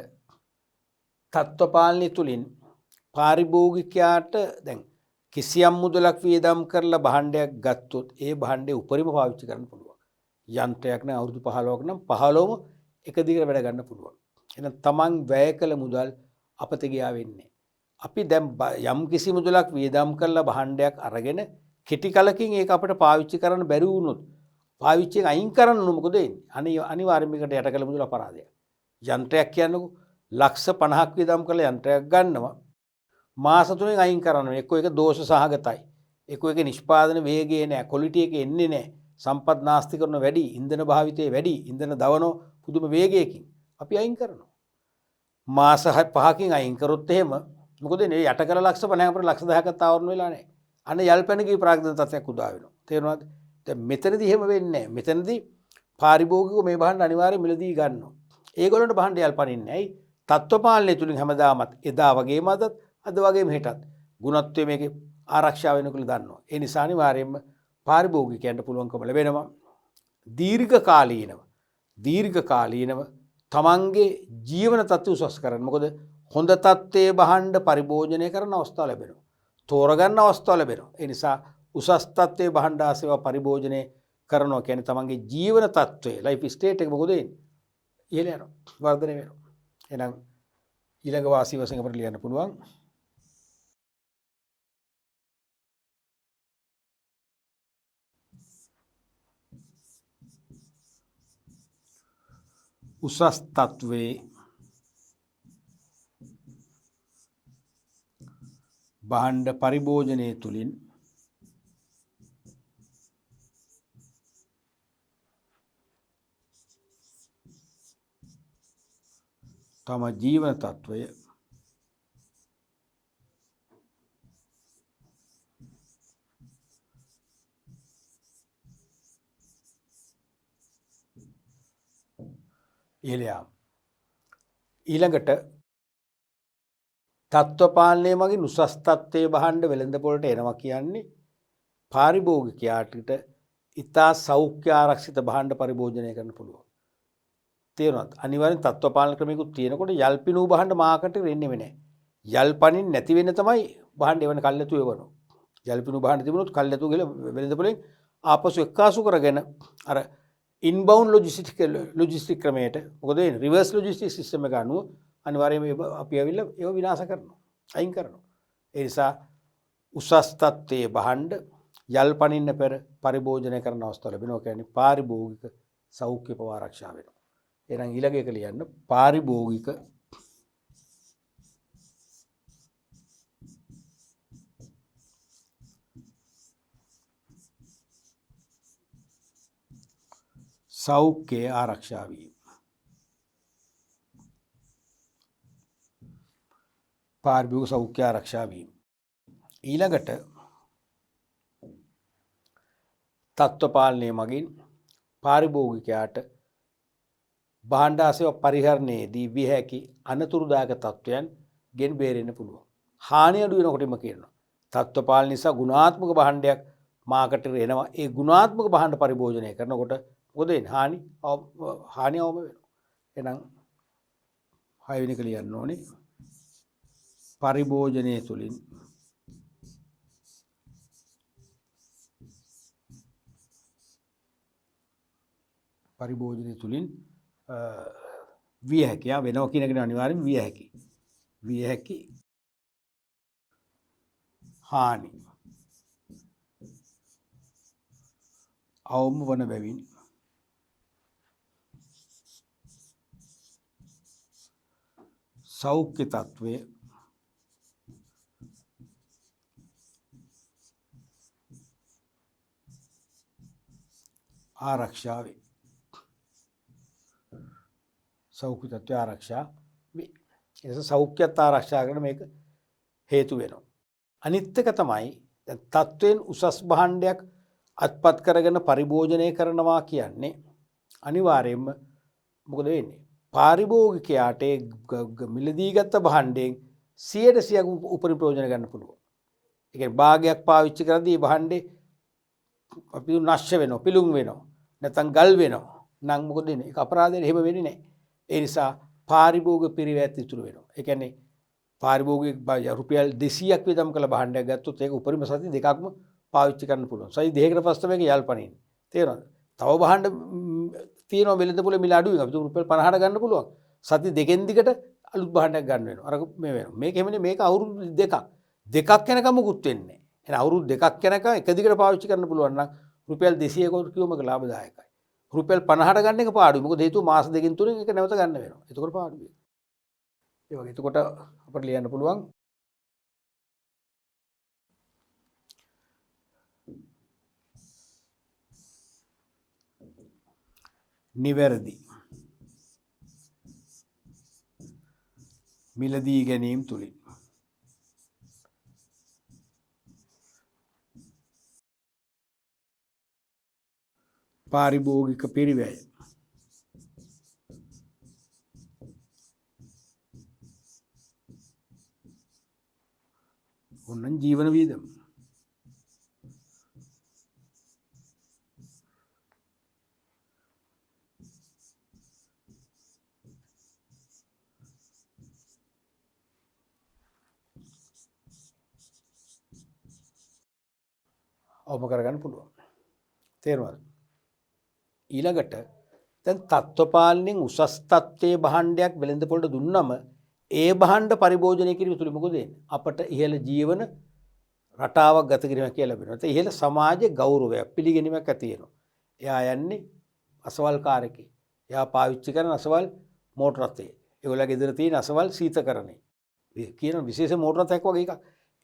තත්ත්ව පාලනය තුළින් පාරිභෝගිකයාට දැන් කිසියම් මුදලක් වියදම් කරලා භාණ්ඩයක් ගත්තොත් ඒ භාණ්ඩය උපරිම පාවිච්චි කරන්න පුළුවන්. යන්ත්‍රයක් නම් අවුරුදු 15ක් නම් 15ම එක දිගට වැඩ ගන්න පුළුවන්. එහෙනම් තමන් වැය කළ මුදල් අපත ගියා වෙන්නේ. අපි දැන් යම් කිසි මුදලක් වියදම් කරලා භාණ්ඩයක් අරගෙන කෙටි කලකින් ඒක අපිට පාවිච්චි කරන්න බැරි වුණොත් පාවිච්චියෙන් අයින් කරන්න මොකද වෙන්නේ? අනිවාර්යයෙන්ම ඒකට යට කළ මුදල අපරාධයක්. යන්ත්‍රයක් කියන්නකො ලක්ෂ 50ක් වියදම් කරලා යන්ත්‍රයක් ගන්නවා. මාස 3න් අයින් කරනවා. එක්ක ඒක දෝෂ සහගතයි. එක්ක ඒක නිෂ්පාදන වේගය නෑ, ක්වොලිටි එක එන්නේ නෑ. සම්පත් නාස්ති කරන වැඩි, ඉන්ධන භාවිතය වැඩි, ඉන්ධන දවන පුදුම වේගයකින් අපි අයින් කරනවා. මාස 5කින් අයින් කරොත් එහෙම මොකද වෙන්නේ? යට කළ ලක්ෂ 50ක් අපිට ලක්ෂ 10ක් තාවරණ වෙලා නෑ. අන්න යල්පැනගේ ප්‍රාග්ධන තත්ත්වයක් උදා වෙනවා. තේරුණාද? දැන් මෙතනදී එහෙම වෙන්නේ නෑ. මෙතනදී පාරිභෝගිකව මේ භාණ්ඩ අනිවාර්යයෙන් මිලදී ගන්නවා. ඒගොල්ලන්ට භාණ්ඩ යල්පනින්නේ නැහැ. තත්ත්ව පාලනය තුලින් හැමදාමත් එදා වගේම අද වගේම හෙටත් ගුණත්වයේ මේකේ ආරක්ෂා වෙන කියලා දන්නවා. ඒ නිසා අනිවාර්යයෙන්ම පාරිභෝගිකයන්ට පුළුවන්කම ලැබෙනවා දීර්ඝ කාලීනව තමන්ගේ ජීවන තත්ත්වය උසස් කරන්න. මොකද හොඳ තත්ත්වයේ භාණ්ඩ පරිභෝජනය කරන්න අවස්ථාව ලැබෙනවා. තෝරගන්න අවස්ථාව ලැබෙනවා. ඒ නිසා උසස් තත්ත්වයේ භාණ්ඩ ආසේවා පරිභෝජනය කරනවා කියන්නේ තමන්ගේ ජීවන තත්ත්වය ලයිෆ් ස්ටේට් එක මොකද වෙන්නේ? ඉහළ යනවා. වර්ධනය වෙනවා. එහෙනම් ඊළඟ වාසි වශයෙන් අපිට ලියන්න පුළුවන් උසස් තත්ත්වයේ භාණ්ඩ පරිභෝජනය තුළින් තම ජීවන තත්ත්වය ඉහළ යාම. ඊළඟට තත්ත්ව පාලනය මගින් උසස් තත්ත්වයේ භාණ්ඩ වෙළඳ පොළට එනවා කියන්නේ පාරිභෝගිකයාට ඉතා සෞඛ්‍ය ආරක්ෂිත භාණ්ඩ පරිභෝජනය කරන්න පුළුවන්. තේරුණාද? අනිවාර්යෙන් තත්ත්ව පාලන ක්‍රමිකුත් තියෙනකොට යල්පිනූ භාණ්ඩ මාකට් එකට එන්නේ නැහැ. යල්පනින් නැති වෙන තමයි භාණ්ඩ එවන කල්ැතු එවනවා. යල්පිනූ භාණ්ඩ තිබුණොත් කල්ැතු ගිහලා වෙළඳ පොලෙන් ආපසු එක්කාසු කරගෙන අර ඉන්බවුන්ඩ් ලොජිස්ටික් ක්‍රමයට මොකද වෙන්නේ? රිවර්ස් ලොජිස්ටික් සිස්ටම් එක අනුව අනිවාර්යයෙන්ම අපි ඇවිල්ලා ඒව විනාශ කරනවා. අයින් කරනවා. ඒ නිසා උසස් තත්ත්වයේ භාණ්ඩ යල්පනින්න පෙර පරිභෝජනය කරන අවස්ථාව ලැබෙනවා. කියන්නේ පාරිභෝගික සෞඛ්‍ය පවා ආරක්ෂා වෙනවා. එහෙනම් ඊළඟ එක ලියන්න පාරිභෝගික සෞඛ්‍ය ආරක්ෂා වීම. පාරිභෝගික සෞඛ්‍ය ආරක්ෂා වීම. ඊළඟට තත්ත්ව පාලනය මගින් පාරිභෝගිකයාට භාණ්ඩ ආසේවා පරිහරණයේදී විය හැකි අනතුරුදායක තත්ත්වයන් ගෙන් බේරෙන්න පුළුවන්. හානිය අඩු වෙනකොටම කියනවා. තත්ත්ව පාලන නිසා ගුණාත්මක භාණ්ඩයක් මාකට් එකට එනවා. ඒ ගුණාත්මක භාණ්ඩ පරිභෝජනය කරනකොට මොකද වෙන්නේ? හානිය අවම වෙනවා. එහෙනම් 6 වෙනි එක ලියන්න ඕනේ. පරිභෝජනය තුළින් විය හැකි වෙනවා කියන එක අනිවාර්යෙන් විය හැකි හානි අවම වන බැවින් සෞඛ්‍ය තත්ත්වය ආරක්ෂා වේ. සෞඛ්‍ය තත්ත්වය ආරක්ෂා වේ. ඒ නිසා සෞඛ්‍යත් ආරක්ෂා කරන මේක හේතු වෙනවා. අනිත් එක තමයි දැන් තත්ත්වයෙන් උසස් භාණ්ඩයක් අත්පත් කරගෙන පරිභෝජනය කරනවා කියන්නේ අනිවාර්යයෙන්ම මොකද වෙන්නේ? පාරිභෝගිකයාට මිලදී ගත්ත භාණ්ඩයෙන් 100% උපරිම ප්‍රයෝජන ගන්න පුළුවන්. ඒ කියන්නේ භාගයක් පාවිච්චි කරද්දී භාණ්ඩේ අපි නැෂ්‍ය වෙනවා, පිලුම් වෙනවා, නැත්නම් ගල් වෙනවා. නම් මොකද වෙන්නේ? ඒක අපරාධයෙන් එහෙම වෙන්නේ නැහැ. ඒ නිසා පාරිභෝගික පිරිවැත් ඉතුරු වෙනවා. ඒ කියන්නේ පාරිභෝගික රුපියල් 200ක් වියදම් කළ භාණ්ඩයක් ගත්තොත් ඒක උපරිම සති දෙකක්ම පාවිච්චි කරන්න පුළුවන්. සති දෙකකට පස්සේ මේක යල්පනින්. තේරෙනවද? තව භාණ්ඩ තියෙනවා වෙළඳ පොලේ මිල අඩුයි. අපිට රුපියල් 50ට ගන්න පුළුවන්. සති දෙකෙන් දිගට අලුත් භාණ්ඩයක් ගන්න වෙනවා. අර මේ වෙනවා. මේක එහෙමනේ මේක අවුරුදු දෙකක්. දෙකක් යනකම් මුකුත් වෙන්නේ නැහැ. එහෙනම් අවුරුදු දෙකක් යනකම් එක දිගට පාවිච්චි කරන්න පුළුවන් නම් රුපියල් 200ක කිව්වම ඒක ලාභදායකයි. රුපියල් 50ට ගන්න එක පාඩුයි. මොකද හේතුව මාස දෙකකින් තුනෙන් ඒක නැවත ගන්න වෙනවා. එතකොට පාඩුයි. ඒ වගේ එතකොට අපිට ලියන්න පුළුවන් නිවැරදි මිලදී ගැනීම තුලින් පාරිභෝගික පිරිවැය ඔන්න ජීවන වියදම අවම කරගන්න පුළුවන්. තේරුණාද? ඊළඟට දැන් තත්ත්වපාලනයෙන් උසස් තත්ත්වයේ භාණ්ඩයක් වෙළඳ පොළට දුන්නම ඒ භාණ්ඩ පරිභෝජනය කිරීම තුළ මොකද වෙන්නේ? අපට ඉහළ ජීවන රටාවක් ගත කිරීම කියලා ලැබෙනවා. ඒ ඉහළ සමාජ ගෞරවයක් පිළිගැනීමක් ඇති වෙනවා. එයා යන්නේ අසවල් කාර්යකේ. එයා පාවිච්චි කරන අසවල් මෝටර රථය. ඒගොල්ලෝ ගෙදර තියෙන අසවල් සීතකරණේ. කියන විශේෂ මෝටර රථයක් වගේ එකක්.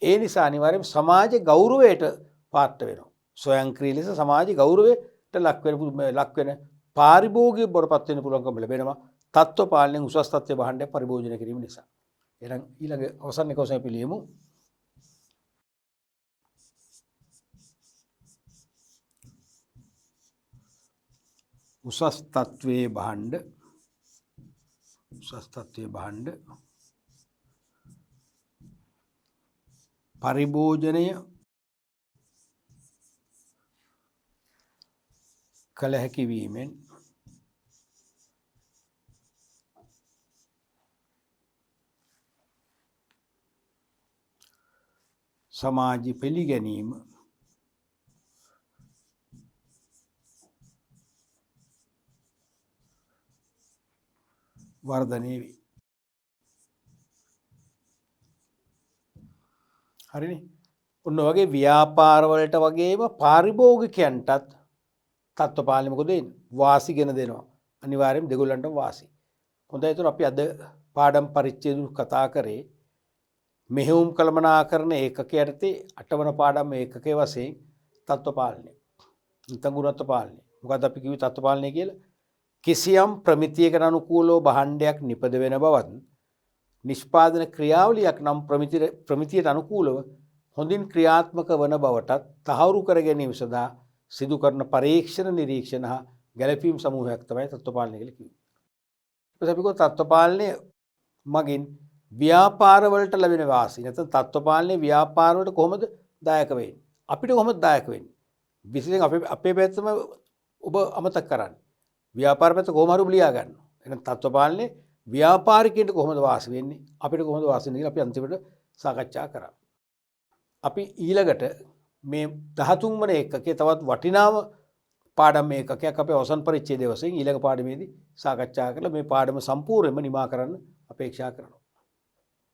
ඒ නිසා අනිවාර්යයෙන්ම සමාජ ගෞරවයට පාත්‍ර වෙනවා. ස්වයංක්‍රීය ලෙස සමාජ ගෞරවයට ලක් වෙන පාරිභෝගික බොරපත් වෙන්න පුළුවන්කම ලැබෙනවා. තත්ත්ව පාලනයෙන් උසස් තත්ත්වයේ භාණ්ඩයක් පරිභෝජනය කිරීම නිසා. එහෙනම් ඊළඟ අවසන් එක ඔසම පිළියමු. උසස් තත්ත්වයේ භාණ්ඩ පරිභෝජනය කළ හැකි වීමෙන් සමාජ පිළිගැනීම වර්ධනය වේ. හරිනේ. ඔන්න වගේ ව්‍යාපාරවලට වගේම පාරිභෝගිකයන්ටත් තත්ත්ව පාලනය මොකද වෙන්නේ? වාසි ගෙන දෙනවා. අනිවාර්යයෙන්ම දෙගොල්ලන්ටම වාසි. හොඳයි. ඒතර අපි අද පාඩම් පරිච්ඡේද කතා කරේ මෙහෙයුම් කළමනාකරණ ඒකකයේ යටතේ 8 වන පාඩම් ඒකකයේ වශයෙන් තත්ත්ව පාලනය. නැත්නම් ගුණත්ව පාලනය. මොකද අපි කිව්වේ තත්ත්ව පාලනය කියලා? කිසියම් ප්‍රමිතියකට අනුකූලව භාණ්ඩයක් නිපද වෙන බවත් නිෂ්පාදන ක්‍රියාවලියක් නම් ප්‍රමිතියට අනුකූලව හොඳින් ක්‍රියාත්මක වන බවටත් තහවුරු කර ගැනීම සඳහා සිදු කරන පරීක්ෂණ නිරීක්ෂණ හා ගැළපීම් සමූහයක් තමයි තත්ත්ව පාලනය කියලා කිව්වේ. ඊපස්සේ අපි කිව්වා තත්ත්ව පාලනය මගින් ව්‍යාපාරවලට ලැබෙන වාසි නැත්නම් තත්ත්ව පාලනයේ ව්‍යාපාරවලට කොහොමද දායක වෙන්නේ? අපිට කොහොමද දායක වෙන්නේ? විශේෂයෙන් අපේ පැත්තම ඔබ අමතක කරන්නේ. ව්‍යාපාර පැත්ත කොහොම හරි ලියා ගන්න. එහෙනම් තත්ත්ව පාලනයේ ව්‍යාපාරිකයන්ට කොහොමද වාසි වෙන්නේ? අපිට කොහොමද වාසි වෙන්නේ කියලා අපි අන්තිමට සාකච්ඡා කරා. අපි ඊළඟට මේ 13 වන එකකේ තවත් වටිනාම පාඩම් ඒකකයක් අපේ අවසන් පරිච්ඡේදයේ වශයෙන් ඊළඟ පාඩමේදී සාකච්ඡා කරලා මේ පාඩම සම්පූර්ණයෙන්ම නිමා කරන්න අපේක්ෂා කරනවා.